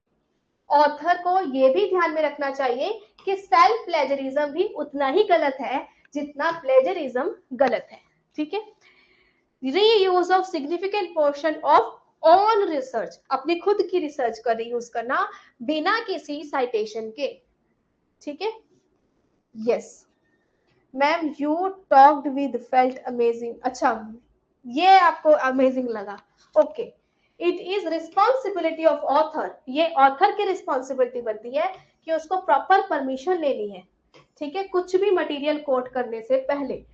ऑथर को यह भी ध्यान में रखना चाहिए कि सेल्फ प्लेजरिज्म भी उतना ही गलत है जितना प्लेजरिज्म गलत है, ठीक है। Reuse of significant portion of on research, अपनी खुद की रिसर्च का रीयूज करना बिना किसी साइटेशन के, ठीक है। Yes ma'am, you talked with felt amazing, अच्छा ये आपको अमेजिंग लगा, okay. It is responsibility of author, ये ऑथर की रिस्पॉन्सिबिलिटी बनती है कि उसको प्रॉपर परमिशन लेनी है, ठीक है, कुछ भी मटेरियल कोट करने से पहले,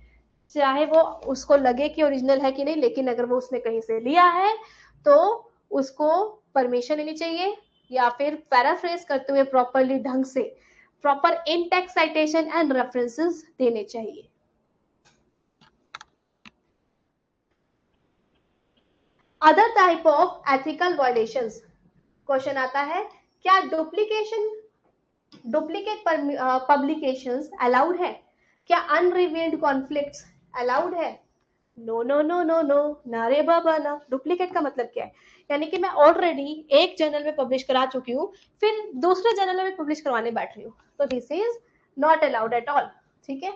चाहे वो उसको लगे कि ओरिजिनल है कि नहीं, लेकिन अगर वो उसने कहीं से लिया है तो उसको परमिशन लेनी चाहिए, या फिर पैराफ्रेज करते हुए प्रॉपरली ढंग से proper in text citation and references देने चाहिए। Other type of ethical violations, question आता है, क्या डुप्लीकेट पब्लिकेशंस अलाउड है? क्या अनरिवील्ड कॉन्फ्लिक्ट्स अलाउड है? No no no no no, ना रे बाबा ना। डुप्लीकेट का मतलब क्या है? यानी कि मैं ऑलरेडी एक जर्नल में पब्लिश करा चुकी हूँ, फिर दूसरे जर्नल में पब्लिश करवाने बैठ रही हूँ, तो this is not allowed at all, ठीक है।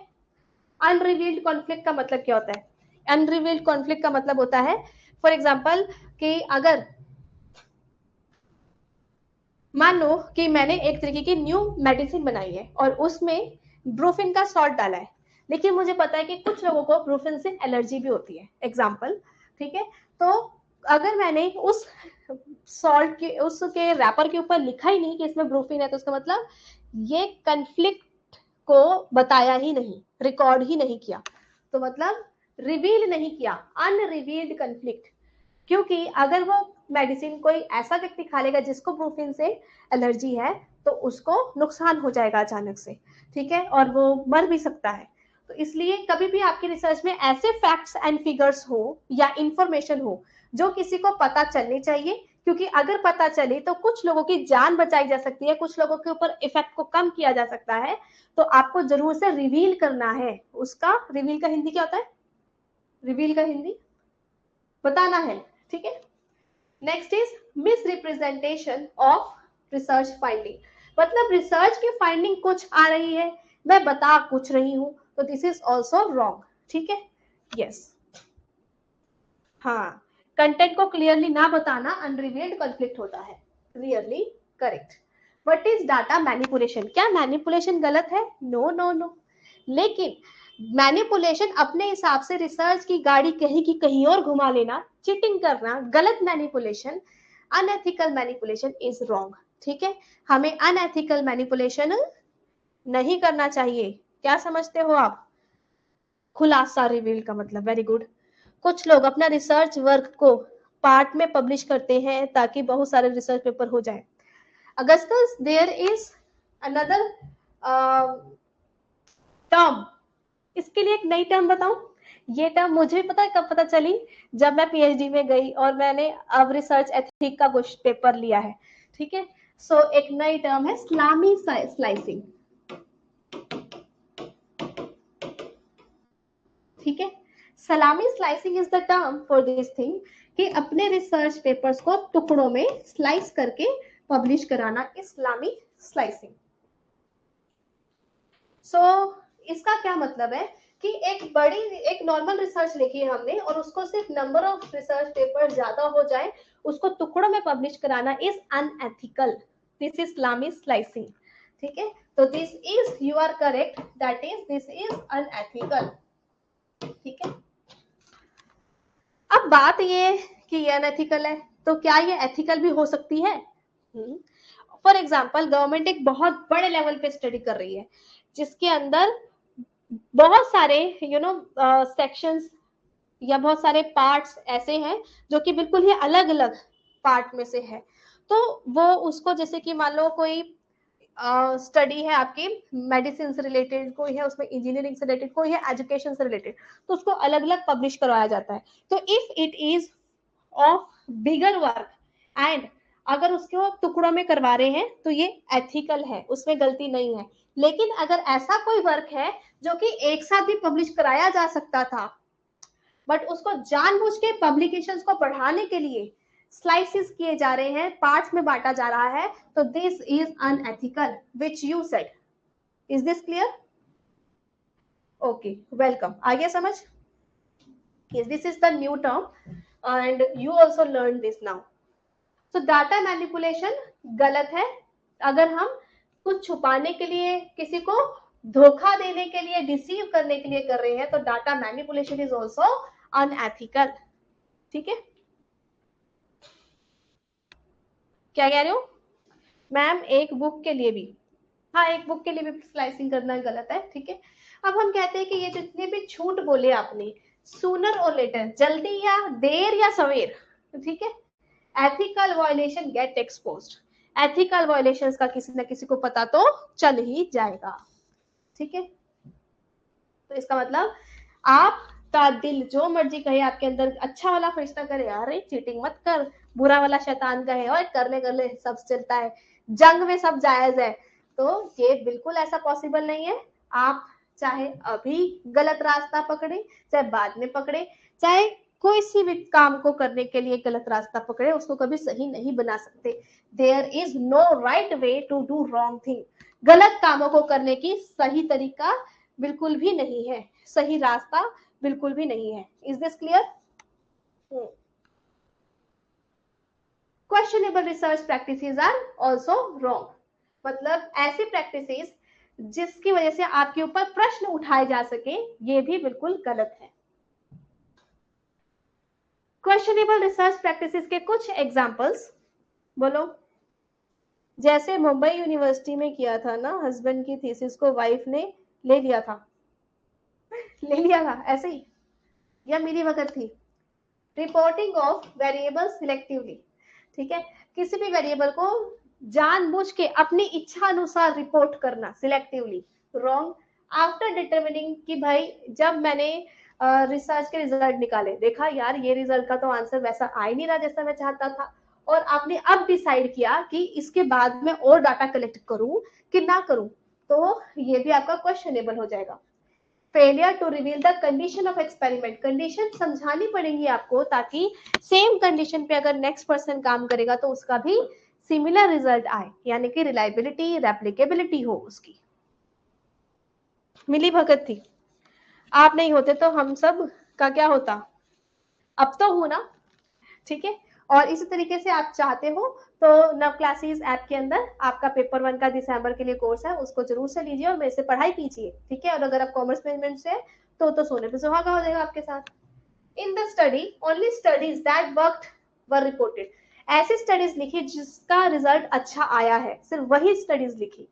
अनरिवील्ड कॉन्फ्लिक्ट का मतलब क्या होता है? अनरिवील्ड कॉन्फ्लिक्ट का मतलब होता है, फॉर एग्जाम्पल, कि अगर मान लो कि मैंने एक तरीके की न्यू मेडिसिन बनाई है और उसमें ब्रूफिन का सॉल्ट डाला है, लेकिन मुझे पता है कि कुछ लोगों को ब्रूफिन से एलर्जी भी होती है, एग्जाम्पल, ठीक है। तो अगर मैंने उस सॉल्ट के उसके रैपर के ऊपर लिखा ही नहीं कि इसमें ब्रूफिन है, तो उसका मतलब ये कन्फ्लिक्ट को बताया ही नहीं, रिकॉर्ड ही नहीं किया, तो मतलब रिवील नहीं किया, अनरिवील्ड कन्फ्लिक्ट। क्योंकि अगर वो मेडिसिन कोई ऐसा व्यक्ति खा लेगा जिसको ब्रूफिन से एलर्जी है, तो उसको नुकसान हो जाएगा अचानक से, ठीक है, और वो मर भी सकता है। तो इसलिए कभी भी आपकी रिसर्च में ऐसे फैक्ट्स एंड फिगर्स हो या इंफॉर्मेशन हो जो किसी को पता चलनी चाहिए, क्योंकि अगर पता चले तो कुछ लोगों की जान बचाई जा सकती है, कुछ लोगों के ऊपर इफेक्ट को कम किया जा सकता है, तो आपको जरूर से रिवील करना है उसका। रिवील का हिंदी क्या होता है? रिवील का हिंदी बताना है, ठीक है। Next is miss representation of research finding, मतलब रिसर्च की फाइंडिंग कुछ आ रही है, मैं बता कुछ रही हूं, तो दिस इज ऑल्सो रॉन्ग। ठीक है, यस, हाँ, कंटेंट को क्लियरली ना बताना अनरिवील्ड कॉन्फ्लिक्ट होता है, clearly correct. What is data manipulation, क्या मैनिपुलेशन गलत है? नो नो नो, लेकिन मैनिपुलेशन अपने हिसाब से रिसर्च की गाड़ी कहीं की कहीं और घुमा लेना, चीटिंग करना, गलत manipulation, unethical manipulation is wrong. ठीक है, हमें अनएथिकल मैनिपुलेशन नहीं करना चाहिए। क्या समझते हो आप? खुलासा रिवील का मतलब, वेरी गुड। कुछ लोग अपना रिसर्च वर्क को पार्ट में पब्लिश करते हैं ताकि बहुत सारे रिसर्च पेपर हो जाए। अगस्टस, देयर इज अनदर टर्म, इसके लिए एक नई टर्म बताऊं? ये टर्म मुझे पता है कब पता चली, जब मैं पीएचडी में गई और मैंने अब रिसर्च एथिक का कुछ पेपर लिया है। ठीक है, सो एक नई टर्म है सलामी स्लाइसिंग। ठीक है, सलामी slicing is the term for this thing, कि अपने रिसर्च पेपर्स को टुकड़ों में स्लाइस करके पब्लिश कराना, इस्लामी स्लाइसिंग। सो इसका क्या मतलब है कि एक नॉर्मल रिसर्च लिखी है हमने और उसको सिर्फ नंबर ऑफ रिसर्च पेपर ज्यादा हो जाए, उसको टुकड़ों में पब्लिश कराना is unethical, this is salami slicing. ठीक है, तो this is, you are correct, that is, this is unethical. ठीक है, अब बात ये कि ये अनएथिकल है, तो क्या ये एथिकल भी हो सकती है? फॉर एग्जाम्पल, गवर्नमेंट एक बहुत बड़े लेवल पे स्टडी कर रही है जिसके अंदर बहुत सारे सेक्शंस या बहुत सारे पार्ट्स ऐसे हैं जो कि बिल्कुल ही अलग अलग पार्ट में से है, तो वो उसको, जैसे कि मान लो कोई स्टडी है आपकी मेडिसिन से रिलेटेड, कोई है उसमें इंजीनियरिंग से रिलेटेड, कोई है एजुकेशन से रिलेटेड, तो उसको अलग अलग पब्लिश करवाया जाता है। तो if it is of bigger work and अगर उसको टुकड़ों में करवा रहे हैं तो ये एथिकल है, उसमें गलती नहीं है। लेकिन अगर ऐसा कोई वर्क है जो कि एक साथ भी पब्लिश कराया जा सकता था, बट उसको जानबूझ के पब्लिकेशंस को बढ़ाने के लिए स्लाइसेस किए जा रहे हैं, पार्ट्स में बांटा जा रहा है, तो this is unethical, which you said. Is this clear? Okay, welcome. आ गया समझ? yes, this is the new term and you also learned this now. So data manipulation गलत है, अगर हम कुछ छुपाने के लिए, किसी को धोखा देने के लिए, डिसीव करने के लिए कर रहे हैं, तो data manipulation is also unethical. ठीक है, क्या कह रहे हो मैम? एक बुक के लिए भी, हाँ, एक बुक के लिए भी स्लाइसिंग करना गलत है। ठीक है, अब हम कहते हैं कि ये जितने भी झूठ बोले आपने, सूनर और लेटर, जल्दी या देर या सवेर, ठीक है, ethical violation get exposed, ethical violations का किसी न किसी को पता तो चल ही जाएगा। ठीक है, तो इसका मतलब आपका दिल जो मर्जी कहे, आपके अंदर अच्छा वाला फरिश्ता करे, अरे चीटिंग मत कर, बुरा वाला शैतान कहे और कर ले सब चलता है, जंग में सब जायज है, तो ये बिल्कुल ऐसा पॉसिबल नहीं है। आप चाहे अभी गलत रास्ता पकड़े, चाहे बाद में पकड़े, चाहे कोई सी भी काम को करने के लिए गलत रास्ता पकड़े, उसको कभी सही नहीं बना सकते। There is no right way to do wrong thing, गलत कामों को करने की सही तरीका बिल्कुल भी नहीं है, सही रास्ता बिल्कुल भी नहीं है। Is this clear? Questionable research practices are also wrong, मतलब ऐसी प्रैक्टिसेस जिसकी वजह से आपके ऊपर प्रश्न उठाए जा सके, ये भी बिल्कुल गलत है। क्वेश्चनेबल रिसर्च प्रैक्टिसेस के कुछ एग्जांपल्स बोलो। जैसे मुंबई यूनिवर्सिटी में किया था ना, हस्बैंड की थीसिस को वाइफ ने ले लिया था, ले लिया था ऐसे ही, या मेरी वक्त थी। रिपोर्टिंग ऑफ वेरिएबल सिलेक्टिवली, ठीक है, किसी भी वेरिएबल को जानबूझ के अपनी इच्छा अनुसार रिपोर्ट करना सिलेक्टिवली, रॉन्ग। आफ्टर डिटरमिनिंग कि भाई जब मैंने रिसर्च के रिजल्ट निकाले, देखा यार ये रिजल्ट का तो आंसर वैसा आ ही नहीं रहा जैसा मैं चाहता था, और आपने अब डिसाइड किया कि इसके बाद मैं और डाटा कलेक्ट करूं कि ना करूं, तो ये भी आपका क्वेश्चनेबल हो जाएगा। Failure to reveal the condition of experiment, condition समझानी पड़ेगी आपको ताकि सेम कंडीशन पे अगर नेक्स्ट पर्सन काम करेगा तो उसका भी सिमिलर रिजल्ट आए, यानी कि रिलायबिलिटी रेप्लिकेबिलिटी हो उसकी। मिली भगत थी, आप नहीं होते तो हम सब का क्या होता, अब तो हूं ना, ठीक है। और इसी तरीके से आप चाहते हो तो नव क्लासेस ऐप के अंदर आपका पेपर 1 का दिसंबर के लिए कोर्स है, उसको जरूर से लीजिए और मेरे से पढ़ाई कीजिए, ठीक है। और अगर आप कॉमर्स मैनेजमेंट से तो सोने पे सुहागा हो जाएगा आपके साथ। In the study only studies that worked were reported, ऐसी स्टडीज लिखी जिसका रिजल्ट अच्छा आया है, सिर्फ वही स्टडीज लिखी।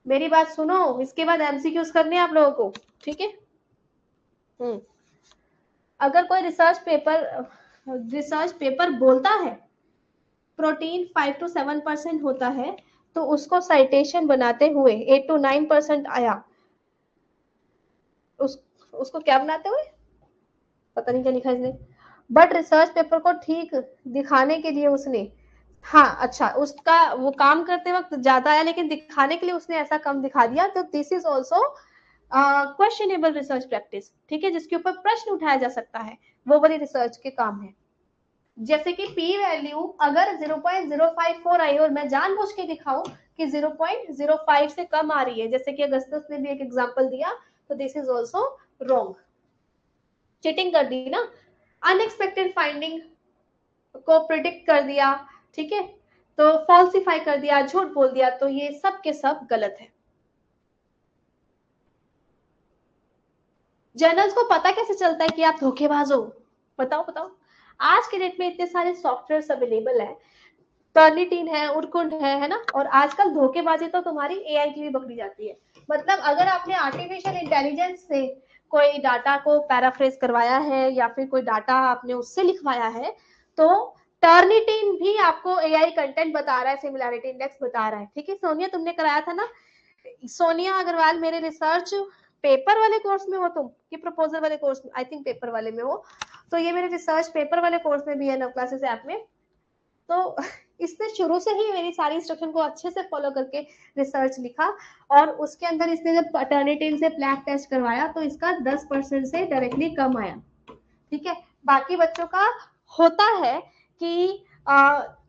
मेरी बात सुनो, इसके बाद एमसीक्यूज करने आप लोगों को, ठीक है। अगर कोई रिसर्च पेपर बोलता है प्रोटीन 5 to 7% होता है, तो उसको साइटेशन बनाते हुए 8 to 9% आया, उसको क्या बनाते हुए पता नहीं क्या लिखा इसने, बट रिसर्च पेपर को ठीक दिखाने के लिए उसने, हाँ अच्छा, उसका वो काम करते वक्त ज्यादा आया लेकिन दिखाने के लिए उसने ऐसा कम दिखा दिया, तो this is also questionable research practice, ठीक है, जिसके ऊपर प्रश्न उठाया जा सकता है, वो वाली रिसर्च के काम है। जैसे कि पी वैल्यू अगर 0.054 आई और मैं जानबूझ के दिखाऊं कि 0.05 से कम आ रही है, जैसे कि अगस्टस ने भी एक एग्जांपल दिया, तो this is also wrong, cheating कर दी ना, अनएक्सपेक्टेड फाइंडिंग को प्रिडिक्ट कर दिया, ठीक है, तो फॉल्सिफाई कर दिया, झूठ बोल दिया, तो ये सब के सब गलत है। जर्नल्स को पता कैसे चलता है कि आप धोखेबाज हो, बताओ बताओ। आज के डेट में इतने सारे सॉफ्टवेयर अवेलेबल है, टर्निटिन है, उर्कुंड है ना, और आजकल धोखेबाजी तो तुम्हारी एआई की भी पकड़ी जाती है। मतलब अगर आपने आर्टिफिशियल इंटेलिजेंस से कोई डाटा को पैराफ्रेज करवाया है या फिर कोई डाटा आपने उससे लिखवाया है, तो टर्निटिन भी आपको एआई कंटेंट बता रहा है, सिमिलैरिटी इंडेक्स बता रहा है, ठीक है। सोनिया तुमने कराया था ना, सोनिया अग्रवाल, मेरे रिसर्च पेपर वाले कोर्स में हो तुम कि प्रपोजल वाले कोर्स में, आई थिंक पेपर वाले में हो, तो ये मेरे रिसर्च पेपर वाले कोर्स में भी है नव क्लासेस ऐप में। तो इसने शुरू से ही मेरी सारी इंस्ट्रक्शन को अच्छे से फॉलो करके रिसर्च लिखा, और उसके अंदर इसने जब पैटर्निटी से प्लैक टेस्ट करवाया तो इसका 10% से डायरेक्टली कम आया, ठीक है। बाकी बच्चों का होता है कि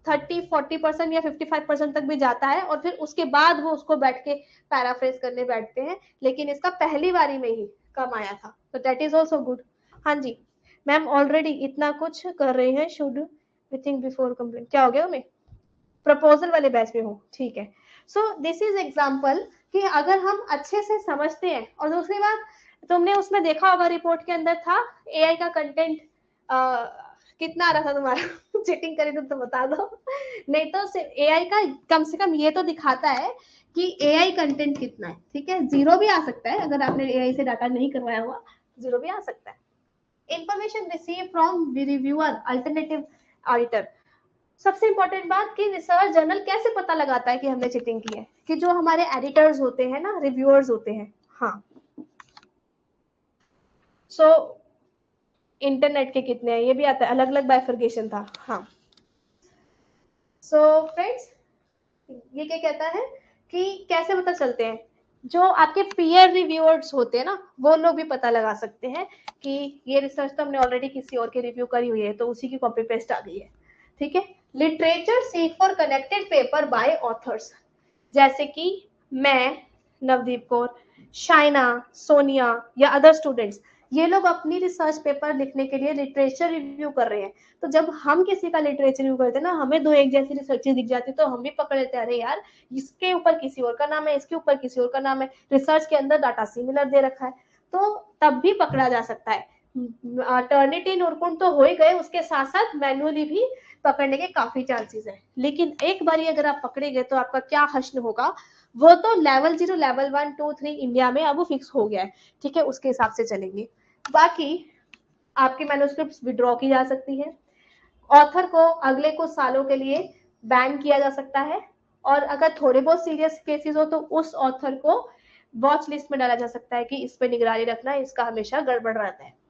30-40% या 55% तक भी जाता है, और फिर उसके बाद वो उसको बैठ के पैराफ्रेज करने बैठते हैं, लेकिन इसका पहली बारी में ही कम आया था, तो दैट इज ऑल्सो गुड। हाँ जी मैम, ऑलरेडी इतना कुछ कर रहे हैं, should we think before complaint, क्या हो गया मैं प्रपोजल वाले बैच में हूँ, ठीक है। सो दिस इज एग्जाम्पल कि अगर हम अच्छे से समझते हैं, और दूसरी बात तुमने उसमें देखा होगा रिपोर्ट के अंदर था एआई का कंटेंट कितना आ रहा था तुम्हारा चीटिंग करी तो बता दो, नहीं तो एआई का कम से कम ये तो दिखाता है कि एआई कंटेंट कितना है, ठीक है। जीरो भी आ सकता है अगर आपने एआई से डाटा नहीं करवाया हुआ, जीरो भी आ सकता है। Information receive from reviewer alternative auditor, सबसे इंपॉर्टेंट बात कि रिसर्च जर्नल कैसे पता लगाता है कि हमने चीटिंग की है, कि जो हमारे एडिटर्स होते हैं ना, रिव्यूअर्स होते हैं, हाँ। सो इंटरनेट के कितने हैं ये भी आता है, अलग अलग बाइफर्केशन था, हाँ। सो फ्रेंड्स, ये क्या कहता है कि कैसे पता चलते हैं, जो आपके पीयर रिव्यूअर्स होते हैं ना, वो लोग भी पता लगा सकते हैं कि ये रिसर्च तो हमने ऑलरेडी किसी और की रिव्यू करी हुई है, तो उसी की कॉपी पेस्ट आ गई है, ठीक है। Literature seek for connected paper by authors, जैसे कि मैं, नवदीप कौर, शाइना, सोनिया या अदर स्टूडेंट्स, ये लोग अपनी रिसर्च पेपर लिखने के लिए लिटरेचर रिव्यू कर रहे हैं, तो जब हम किसी का लिटरेचर रिव्यू करते हैं ना, हमें दो एक जैसी रिसर्चेस दिख जाती है, तो हम भी पकड़ लेते हैं, अरे यार इसके ऊपर किसी और का नाम है, इसके ऊपर किसी और का नाम है, रिसर्च के अंदर डाटा सिमिलर दे रखा है, तो तब भी पकड़ा जा सकता है। टर्निटिन उर्कुंड तो हो ही गए, उसके साथ साथ मैनुअली भी पकड़ने के काफी चांसेस है, लेकिन एक बारी अगर आप पकड़े गए तो आपका क्या हश्न होगा, वो तो लेवल 0, लेवल 1, 2, 3 इंडिया में अब वो फिक्स हो गया है, ठीक है, उसके हिसाब से चलेंगे। बाकी आपकी मैन्युस्क्रिप्ट विड्रॉ की जा सकती है, ऑथर को अगले कुछ सालों के लिए बैन किया जा सकता है, और अगर थोड़े बहुत सीरियस केसेस हो तो उस ऑथर को वॉच लिस्ट में डाला जा सकता है कि इस पे निगरानी रखना, इसका हमेशा गड़बड़ रहता है।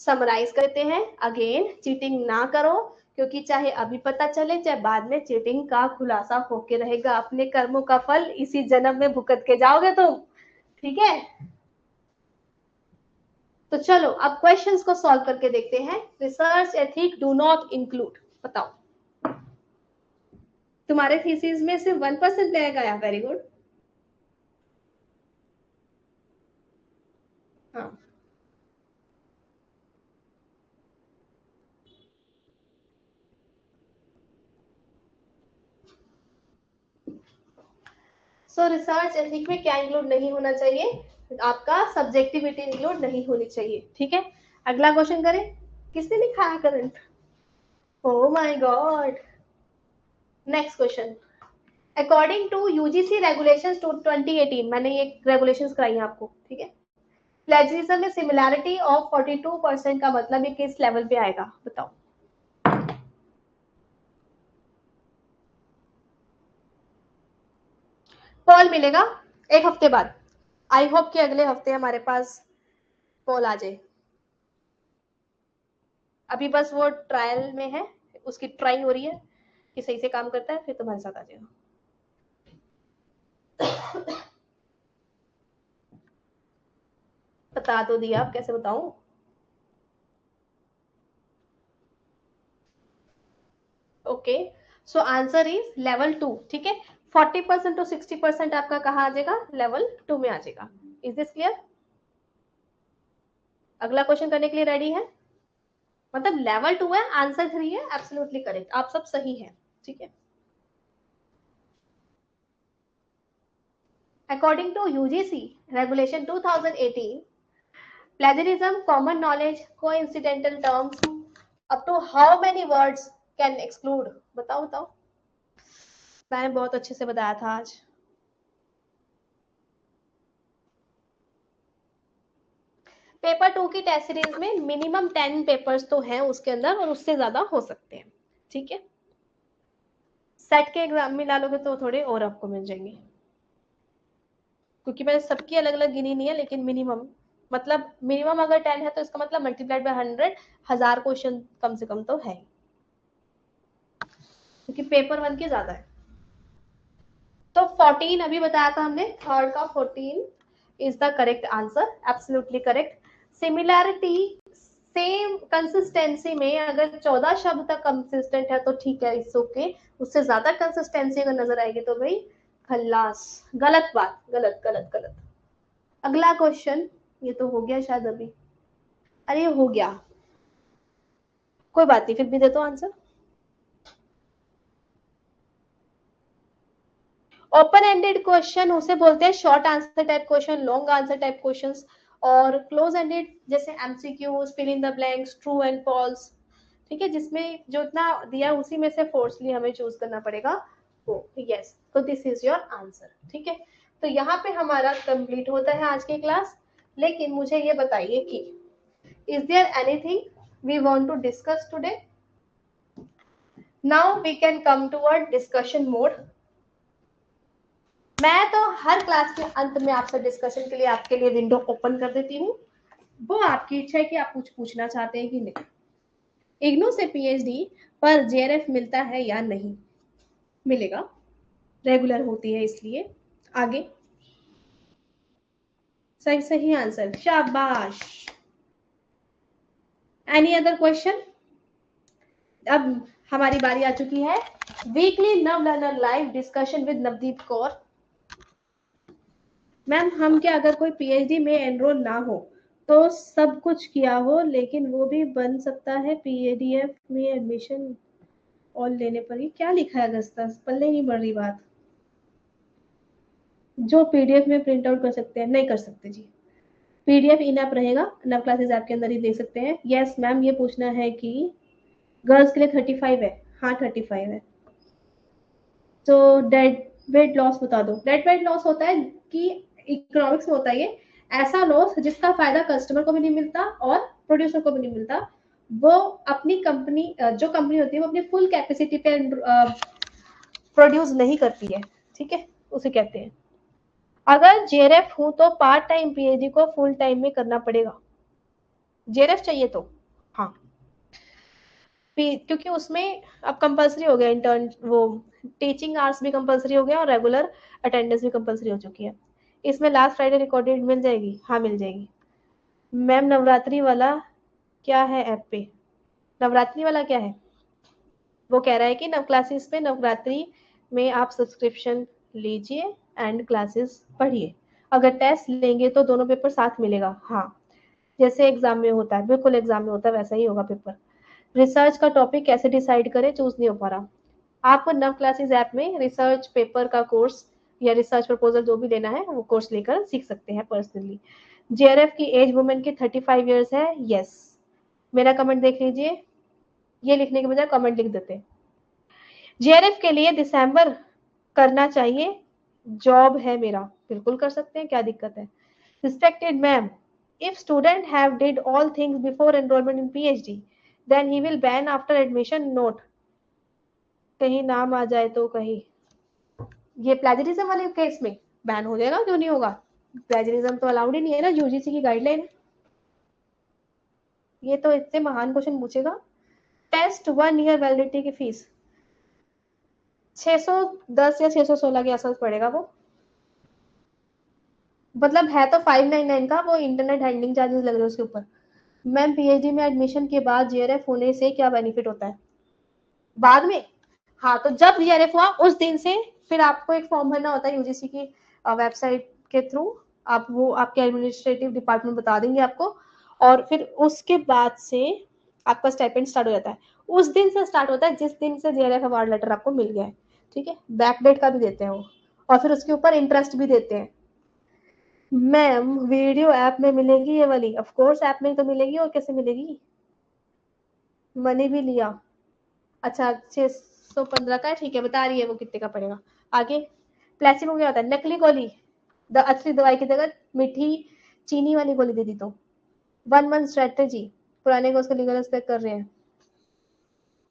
समराइज करते हैं, अगेन चीटिंग ना करो, क्योंकि चाहे अभी पता चले चाहे बाद में, चीटिंग का खुलासा होके रहेगा। अपने कर्मों का फल इसी जन्म में भुगत के जाओगे तुम, ठीक है। तो चलो अब क्वेश्चंस को सॉल्व करके देखते हैं। Research ethic do not include, बताओ तुम्हारे थीसिस में सिर्फ 1% रह गया। Very good. हाँ, सो रिसर्च एथिक में क्या इंक्लूड नहीं होना चाहिए? आपका सब्जेक्टिविटी इंक्लूड नहीं होनी चाहिए, ठीक है। अगला क्वेश्चन करें। किसने लिखा है current? Oh my god. Next question. According to UGC regulations to 2018, मैंने ये रेगुलेशंस कराई हैं आपको, ठीक है। प्लेजरिज्म में सिमिलैरिटी ऑफ 42% का मतलब ये किस लेवल पे आएगा, बताओ। कॉल मिलेगा एक हफ्ते बाद। आई होप कि अगले हफ्ते हमारे पास कॉल आ जाए। अभी बस वो ट्रायल में है, उसकी ट्राई हो रही है कि सही से काम करता है, फिर तुम्हारे साथ आ जाएगा। बता तो दिया, अब कैसे बताऊं। Okay, so answer is level 2, ठीक है। 40% टू 60% आपका कहाँ आ जाएगा? लेवल 2 में आ जाएगा। Is this clear? अगला क्वेश्चन करने के लिए रेडी है? मतलब लेवल 2 है, आंसर 3 है, एब्सोल्युटली करेक्ट, आप सब सही है, ठीक है। According to UGC regulation 2018, plagiarism, common knowledge, coincidental terms, up to how many words can exclude? बताओ बताओ। मैंने बहुत अच्छे से बताया था आज। पेपर 2 की टेस्ट सीरीज में मिनिमम 10 पेपर्स तो हैं उसके अंदर, और उससे ज्यादा हो सकते हैं, ठीक है। सेट के एग्जाम में डालोगे तो थोड़े और आपको मिल जाएंगे, क्योंकि मैंने सबकी अलग अलग गिनी नहीं है, लेकिन मिनिमम, मतलब मिनिमम अगर 10 है तो इसका मतलब मल्टीप्लाइड बाय 100, 1000 क्वेश्चन कम से कम तो है, क्योंकि पेपर 1 की ज्यादा है। तो 14 अभी बताया था हमने, थर्ड का 14 is the correct answer, absolutely correct. Similarity, same consistency में अगर 14 शब्द तक कंसिस्टेंट है तो ठीक है, इट्स ओके। उससे ज्यादा कंसिस्टेंसी अगर नजर आएगी तो भाई खल्लास, गलत बात, गलत गलत गलत। अगला क्वेश्चन, ये तो हो गया शायद अभी, अरे हो गया, कोई बात नहीं, फिर भी दे दो आंसर। ओपन एंडेड क्वेश्चन उसे बोलते हैं short answer type question, long answer type questions. और क्लोज एंडेड जैसे MCQs, fill in the blanks, true and false, ठीक है, जिसमें जो इतना दिया उसी में से फोर्सली हमें चूज करना पड़ेगा वो। यस, तो दिस इज योर आंसर, ठीक है। तो यहाँ पे हमारा कंप्लीट होता है आज की क्लास। लेकिन मुझे ये बताइए कि is there anything we want to discuss today? Now we can come to a discussion mode. मैं तो हर क्लास के अंत में आपसे डिस्कशन के लिए आपके लिए विंडो ओपन कर देती हूँ। वो आपकी इच्छा है कि आप कुछ पूछना चाहते हैं कि नहीं। इग्नू से पीएचडी पर जेआरएफ मिलता है या नहीं? मिलेगा, रेगुलर होती है इसलिए। आगे, सही सही आंसर, शाबाश। Any other question? अब हमारी बारी आ चुकी है वीकली नव learner live discussion with Navdeep Kaur. Ma'am हम क्या, अगर कोई पीएचडी में एनरोल ना हो तो सब कुछ किया हो, लेकिन वो भी बन सकता है पीएडीएफ में एडमिशन और लेने पर ही? क्या लिखा है अगस्ता, पल्ले नहीं बढ़ रही बात। जो पीडीएफ में प्रिंट आउट कर सकते हैं, नहीं कर सकते जी। पीडीएफ इनअप रहेगा, नव क्लासेस ऐप के अंदर ही देख सकते हैं। यस मैम, ये पूछना है कि गर्ल्स के लिए 35 है? हाँ 35 है। तो डेड वेट लॉस बता दो। डेड वेट लॉस होता है कि इकोनॉमिक्स में होता है ये, ऐसा लॉस जिसका फायदा कस्टमर को भी नहीं मिलता और प्रोड्यूसर को भी नहीं मिलता। वो अपनी कंपनी, जो कंपनी होती है वो अपनी फुल कैपेसिटी पे प्रोड्यूस नहीं करती है, ठीक है, उसे कहते हैं। अगर जेआरएफ हूं तो पार्ट टाइम पीएचडी को फुल टाइम में करना पड़ेगा, जेआरएफ चाहिए तो। हाँ, क्योंकि उसमें अब कंपलसरी हो गया इंटर्न, वो टीचिंग आवर्स भी कंपलसरी हो गया और रेगुलर अटेंडेंस भी कंपलसरी हो चुकी है। इसमें लास्ट फ्राइडे रिकॉर्डेड मिल जाएगी? हाँ मिल जाएगी। मैम नवरात्रि वाला क्या है ऐप पे? नवरात्रि वाला क्या है? वो कह रहा है कि नव क्लासेस पे नवरात्रि में आप सब्सक्रिप्शन लीजिए एंड क्लासेस पढ़िए। अगर टेस्ट लेंगे तो दोनों पेपर साथ मिलेगा। हाँ, जैसे एग्जाम में होता है, बिल्कुल एग्जाम में होता है वैसा ही होगा पेपर। रिसर्च का टॉपिक कैसे डिसाइड करें? चूज नहीं हो पा रहा। आप नव क्लासेस ऐप में रिसर्च पेपर का कोर्स या रिसर्च प्रपोजल जो भी लेना है वो कोर्स लेकर सीख सकते हैं पर्सनली। जेआरएफ की एज वुमेन की 35 ईयर्स है। यस, मेरा कमेंट देख लीजिए, ये लिखने के बजाय कमेंट लिख देते। जेआरएफ के लिए दिसंबर करना चाहिए, जॉब है मेरा। बिल्कुल कर सकते हैं, क्या दिक्कत है? Respected ma'am, if student have did all things before enrollment in PhD, then he will ban after admission. Note, कहीं नाम आ जाए तो कहीं ये प्लेजरिज्म वाले केस में बैन हो जाएगा। क्यों नहीं होगा? प्लेजरिज्म तो अलाउड ही नहीं है ना, यूजीसी की गाइडलाइन। ये तो इतने महान क्वेश्चन पूछेगा। टेस्ट 1 ईयर वैलिडिटी की फीस 610 या 616 के आसपास पड़ेगा वो। मतलब है तो 599 का, वो इंटरनेट हैंडलिंग चार्जेस लग रहे हैं उसके ऊपर। मैम पीएचडी में एडमिशन के बाद जेआरएफ होने से क्या बेनिफिट होता है? बाद में? हाँ, तो जब जीआरएफ हुआ उस दिन से फिर आपको एक फॉर्म भरना होता है यूजीसी की वेबसाइट के थ्रू। आप वो आपके एडमिनिस्ट्रेटिव डिपार्टमेंट बता देंगे आपको, और फिर उसके बाद से आपका स्टाइपेंड स्टार्ट हो जाता है। उस दिन से स्टार्ट होता है जिस दिन से जेआरएफ अवार्ड लेटर आपको मिल गया है। ठीक है, बैक डेट का भी देते हैं वो, और फिर उसके ऊपर इंटरेस्ट भी देते हैं। मैम वीडियो ऐप में मिलेगी ये वाली? ऑफ कोर्स ऐप में तो मिलेगी, और कैसे मिलेगी? मनी भी लिया? अच्छा, 615 का है, ठीक है, बता रही है वो कितने का पड़ेगा। आगे, प्लेसिबो क्या होता है? नकली गोली। असली दवाई की जगह मीठी चीनी वाली गोली दे दी तो। 1 मंथ स्ट्रेटेजी, पुराने को उसको लीगल एस्पेक्ट कर रहे हैं,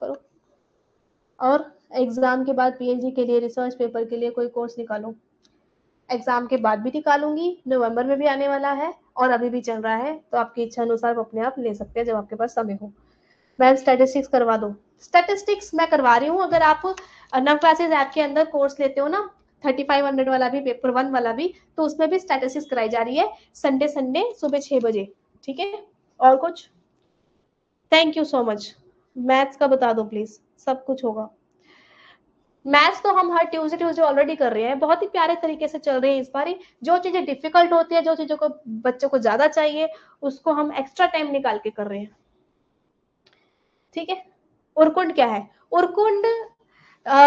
करो। और एग्जाम के बाद पीएचडी के लिए रिसर्च पेपर के लिए कोई कोर्स निकालो। एग्जाम के बाद भी निकालूंगी, नवंबर में भी आने वाला है और अभी भी चल रहा है, तो आपकी इच्छा अनुसार अपने आप ले सकते हैं जब आपके पास समय हो। मैम स्टैटिस्टिक्स करवा दो। स्टैटिस्टिक्स मैं करवा रही हूँ। अगर आप नव क्लासेस ऐप के अंदर कोर्स लेते हो ना, 3500 वाला भी, पेपर 1 वाला भी, तो उसमें भी स्टैटिस्टिक्स कराई जा रही है संडे संडे सुबह 6 बजे। ठीक है, और कुछ? Thank you so much. Maths का बता दो प्लीज, सब कुछ होगा। मैथ्स तो हम हर ट्यूसडे ट्यूसडे ऑलरेडी कर रहे हैं, बहुत ही प्यारे तरीके से चल रहे हैं इस बार। जो चीजें डिफिकल्ट होती है, जो चीजों को बच्चों को ज्यादा चाहिए, उसको हम एक्स्ट्रा टाइम निकाल के कर रहे हैं। ठीक है। उरकुंड क्या है? उरकुंड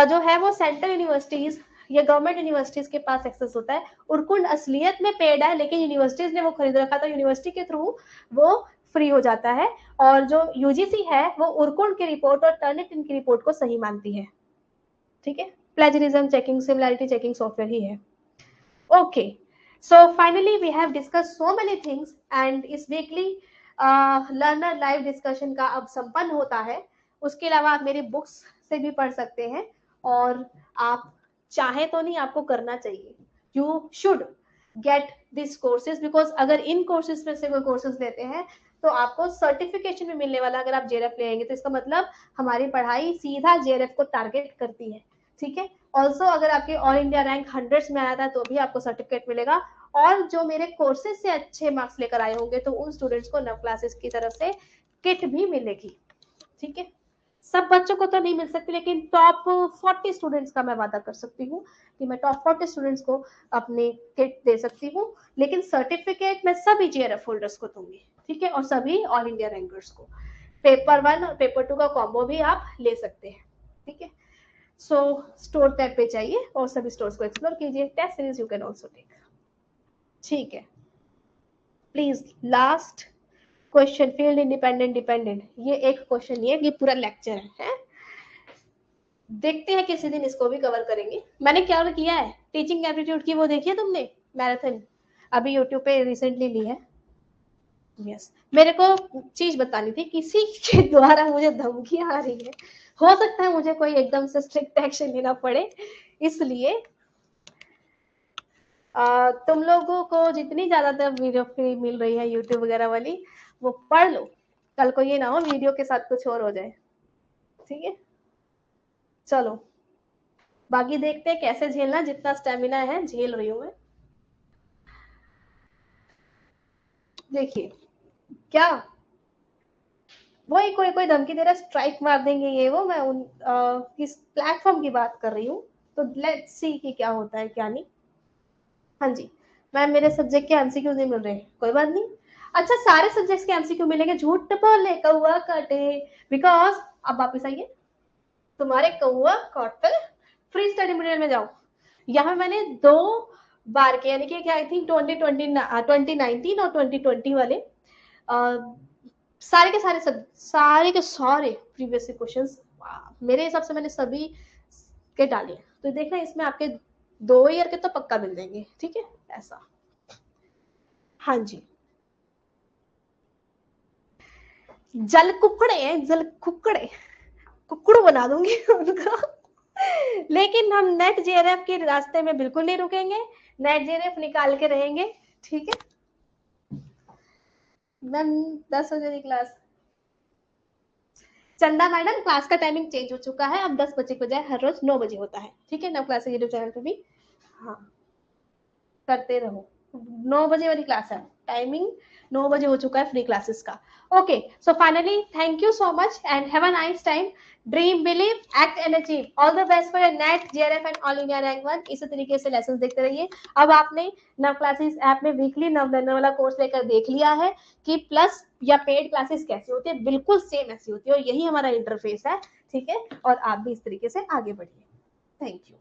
जो है वो सेंट्रल यूनिवर्सिटीज या गवर्नमेंट यूनिवर्सिटीज के पास एक्सेस होता है। उरकुंड असलियत में पेड है, लेकिन यूनिवर्सिटीज ने वो खरीद रखा था, यूनिवर्सिटी के थ्रू वो फ्री हो जाता है। और जो यूजीसी है वो उरकुंड की रिपोर्ट और टर्निटिन की रिपोर्ट को सही मानती है। ठीक है, plagiarism checking, similarity checking software ही है। Okay, so finally we have discussed so many things, and इस वीकली लर्नर लाइव डिस्कशन का अब संपन्न होता है। उसके अलावा आप मेरी बुक्स से भी पढ़ सकते हैं, और आप चाहे तो नहीं, आपको करना चाहिए। You should get this courses, because अगर इन कोर्सेज में से कोई कोर्सेज लेते हैं तो आपको सर्टिफिकेशन भी मिलने वाला। अगर आप जेआरएफ ले आएंगे तो इसका मतलब हमारी पढ़ाई सीधा जेआरएफ को टारगेट करती है। ठीक है, ऑल्सो अगर आपके ऑल इंडिया रैंक 100 में आया था तो भी आपको सर्टिफिकेट मिलेगा, और जो मेरे कोर्सेज से अच्छे मार्क्स लेकर आए होंगे तो उन स्टूडेंट्स को नव क्लासेस की तरफ से किट भी मिलेगी। ठीक है, सब बच्चों को तो नहीं मिल सकती, लेकिन टॉप 40 स्टूडेंट्स का मैं वादा कर सकती हूँ कि मैं टॉप 40 स्टूडेंट्स को अपने किट दे सकती हूँ। लेकिन सर्टिफिकेट मैं सभी जेआरएफ होल्डर्स को दूंगी। ठीक है, और सभी ऑल इंडिया रैंकर्स को। पेपर 1 और पेपर 2 का कॉम्बो भी आप ले सकते हैं। ठीक है, सो स्टोर टैब पे चाहिए और सभी स्टोर्स को एक्सप्लोर कीजिए। Test series you can also take. ठीक है, please last question, field independent dependent, ये एक क्वेश्चन नहीं है, ये पूरा लेक्चर है। देखते हैं किसी दिन इसको भी कवर करेंगे। मैंने क्या किया है, टीचिंग एप्टीट्यूड की वो देखी है तुमने, मैराथन, अभी यूट्यूब पे रिसेंटली ली है। यस, मेरे को चीज बतानी थी, किसी के द्वारा मुझे धमकी आ रही है। हो सकता है मुझे कोई एकदम से स्ट्रिक्ट एक्शन लेना पड़े, इसलिए तुम लोगों को जितनी ज्यादातर वीडियो फ्री मिल रही है यूट्यूब वगैरह वाली, वो पढ़ लो। कल को ये ना हो वीडियो के साथ कुछ और हो जाए। ठीक है, चलो बाकी देखते हैं कैसे झेलना, जितना स्टेमिना है झेल रही हूँ मैं। देखिए क्या वही कोई कोई धमकी दे रहा है, स्ट्राइक मार देंगे ये वो, मैं उन किस प्लेटफॉर्म की बात कर रही हूँ, तो लेट्स सी कि क्या होता है क्या नहीं। हाँ जी मैम, मेरे सब्जेक्ट के एमसीक्यू नहीं मिल रहे, कोई बात नहीं। अच्छा सारे सब्जेक्ट्स के एमसीक्यू मिलेंगे, झूठ बोले कौआ काटे, बिकॉज अब वापिस आइए, तुम्हारे कौआ कॉटल फ्री स्टडी मटेरियल में जाओ। यहाँ मैंने 2 बार के यानी कि आई थिंक 2019 और 2020 वाले सारे के सारे सारे के सारे प्रीवियस क्वेश्चंस मेरे हिसाब से मैंने सभी के डाले हैं, तो देखना इसमें आपके 2 ईयर के तो पक्का मिल जाएंगे, ठीक है ऐसा। हाँ जी जल कुकड़े हैं, जल कुकड़े, कुकड़ू बना दूंगी उनका। लेकिन हम नेट जेआरएफ के रास्ते में बिल्कुल नहीं रुकेंगे, नेट जेआरएफ निकाल के रहेंगे, ठीक है मैम। 10 बजे की क्लास, चंदा मैडम क्लास का टाइमिंग चेंज हो चुका है, अब 10 बजे के बजाय हर रोज 9 बजे होता है, ठीक है नव क्लास यूट्यूब चैनल पे भी हाँ करते रहो। 9 बजे वाली क्लास है, टाइमिंग 9 बजे हो चुका है फ्री क्लासेस का। Okay so finally thank you so much and have a nice time. Dream believe act and achieve, all the best for your net JRF and all India rank 1। इसी तरीके से lesson देखते रहिए। अब आपने नव classes app में weekly नव लर्नर वाला कोर्स लेकर देख लिया है कि प्लस या पेड क्लासेस कैसी होती है, बिल्कुल सेम ऐसी होती है और यही हमारा इंटरफेस है, ठीक है। और आप भी इस तरीके से आगे बढ़िए। Thank you.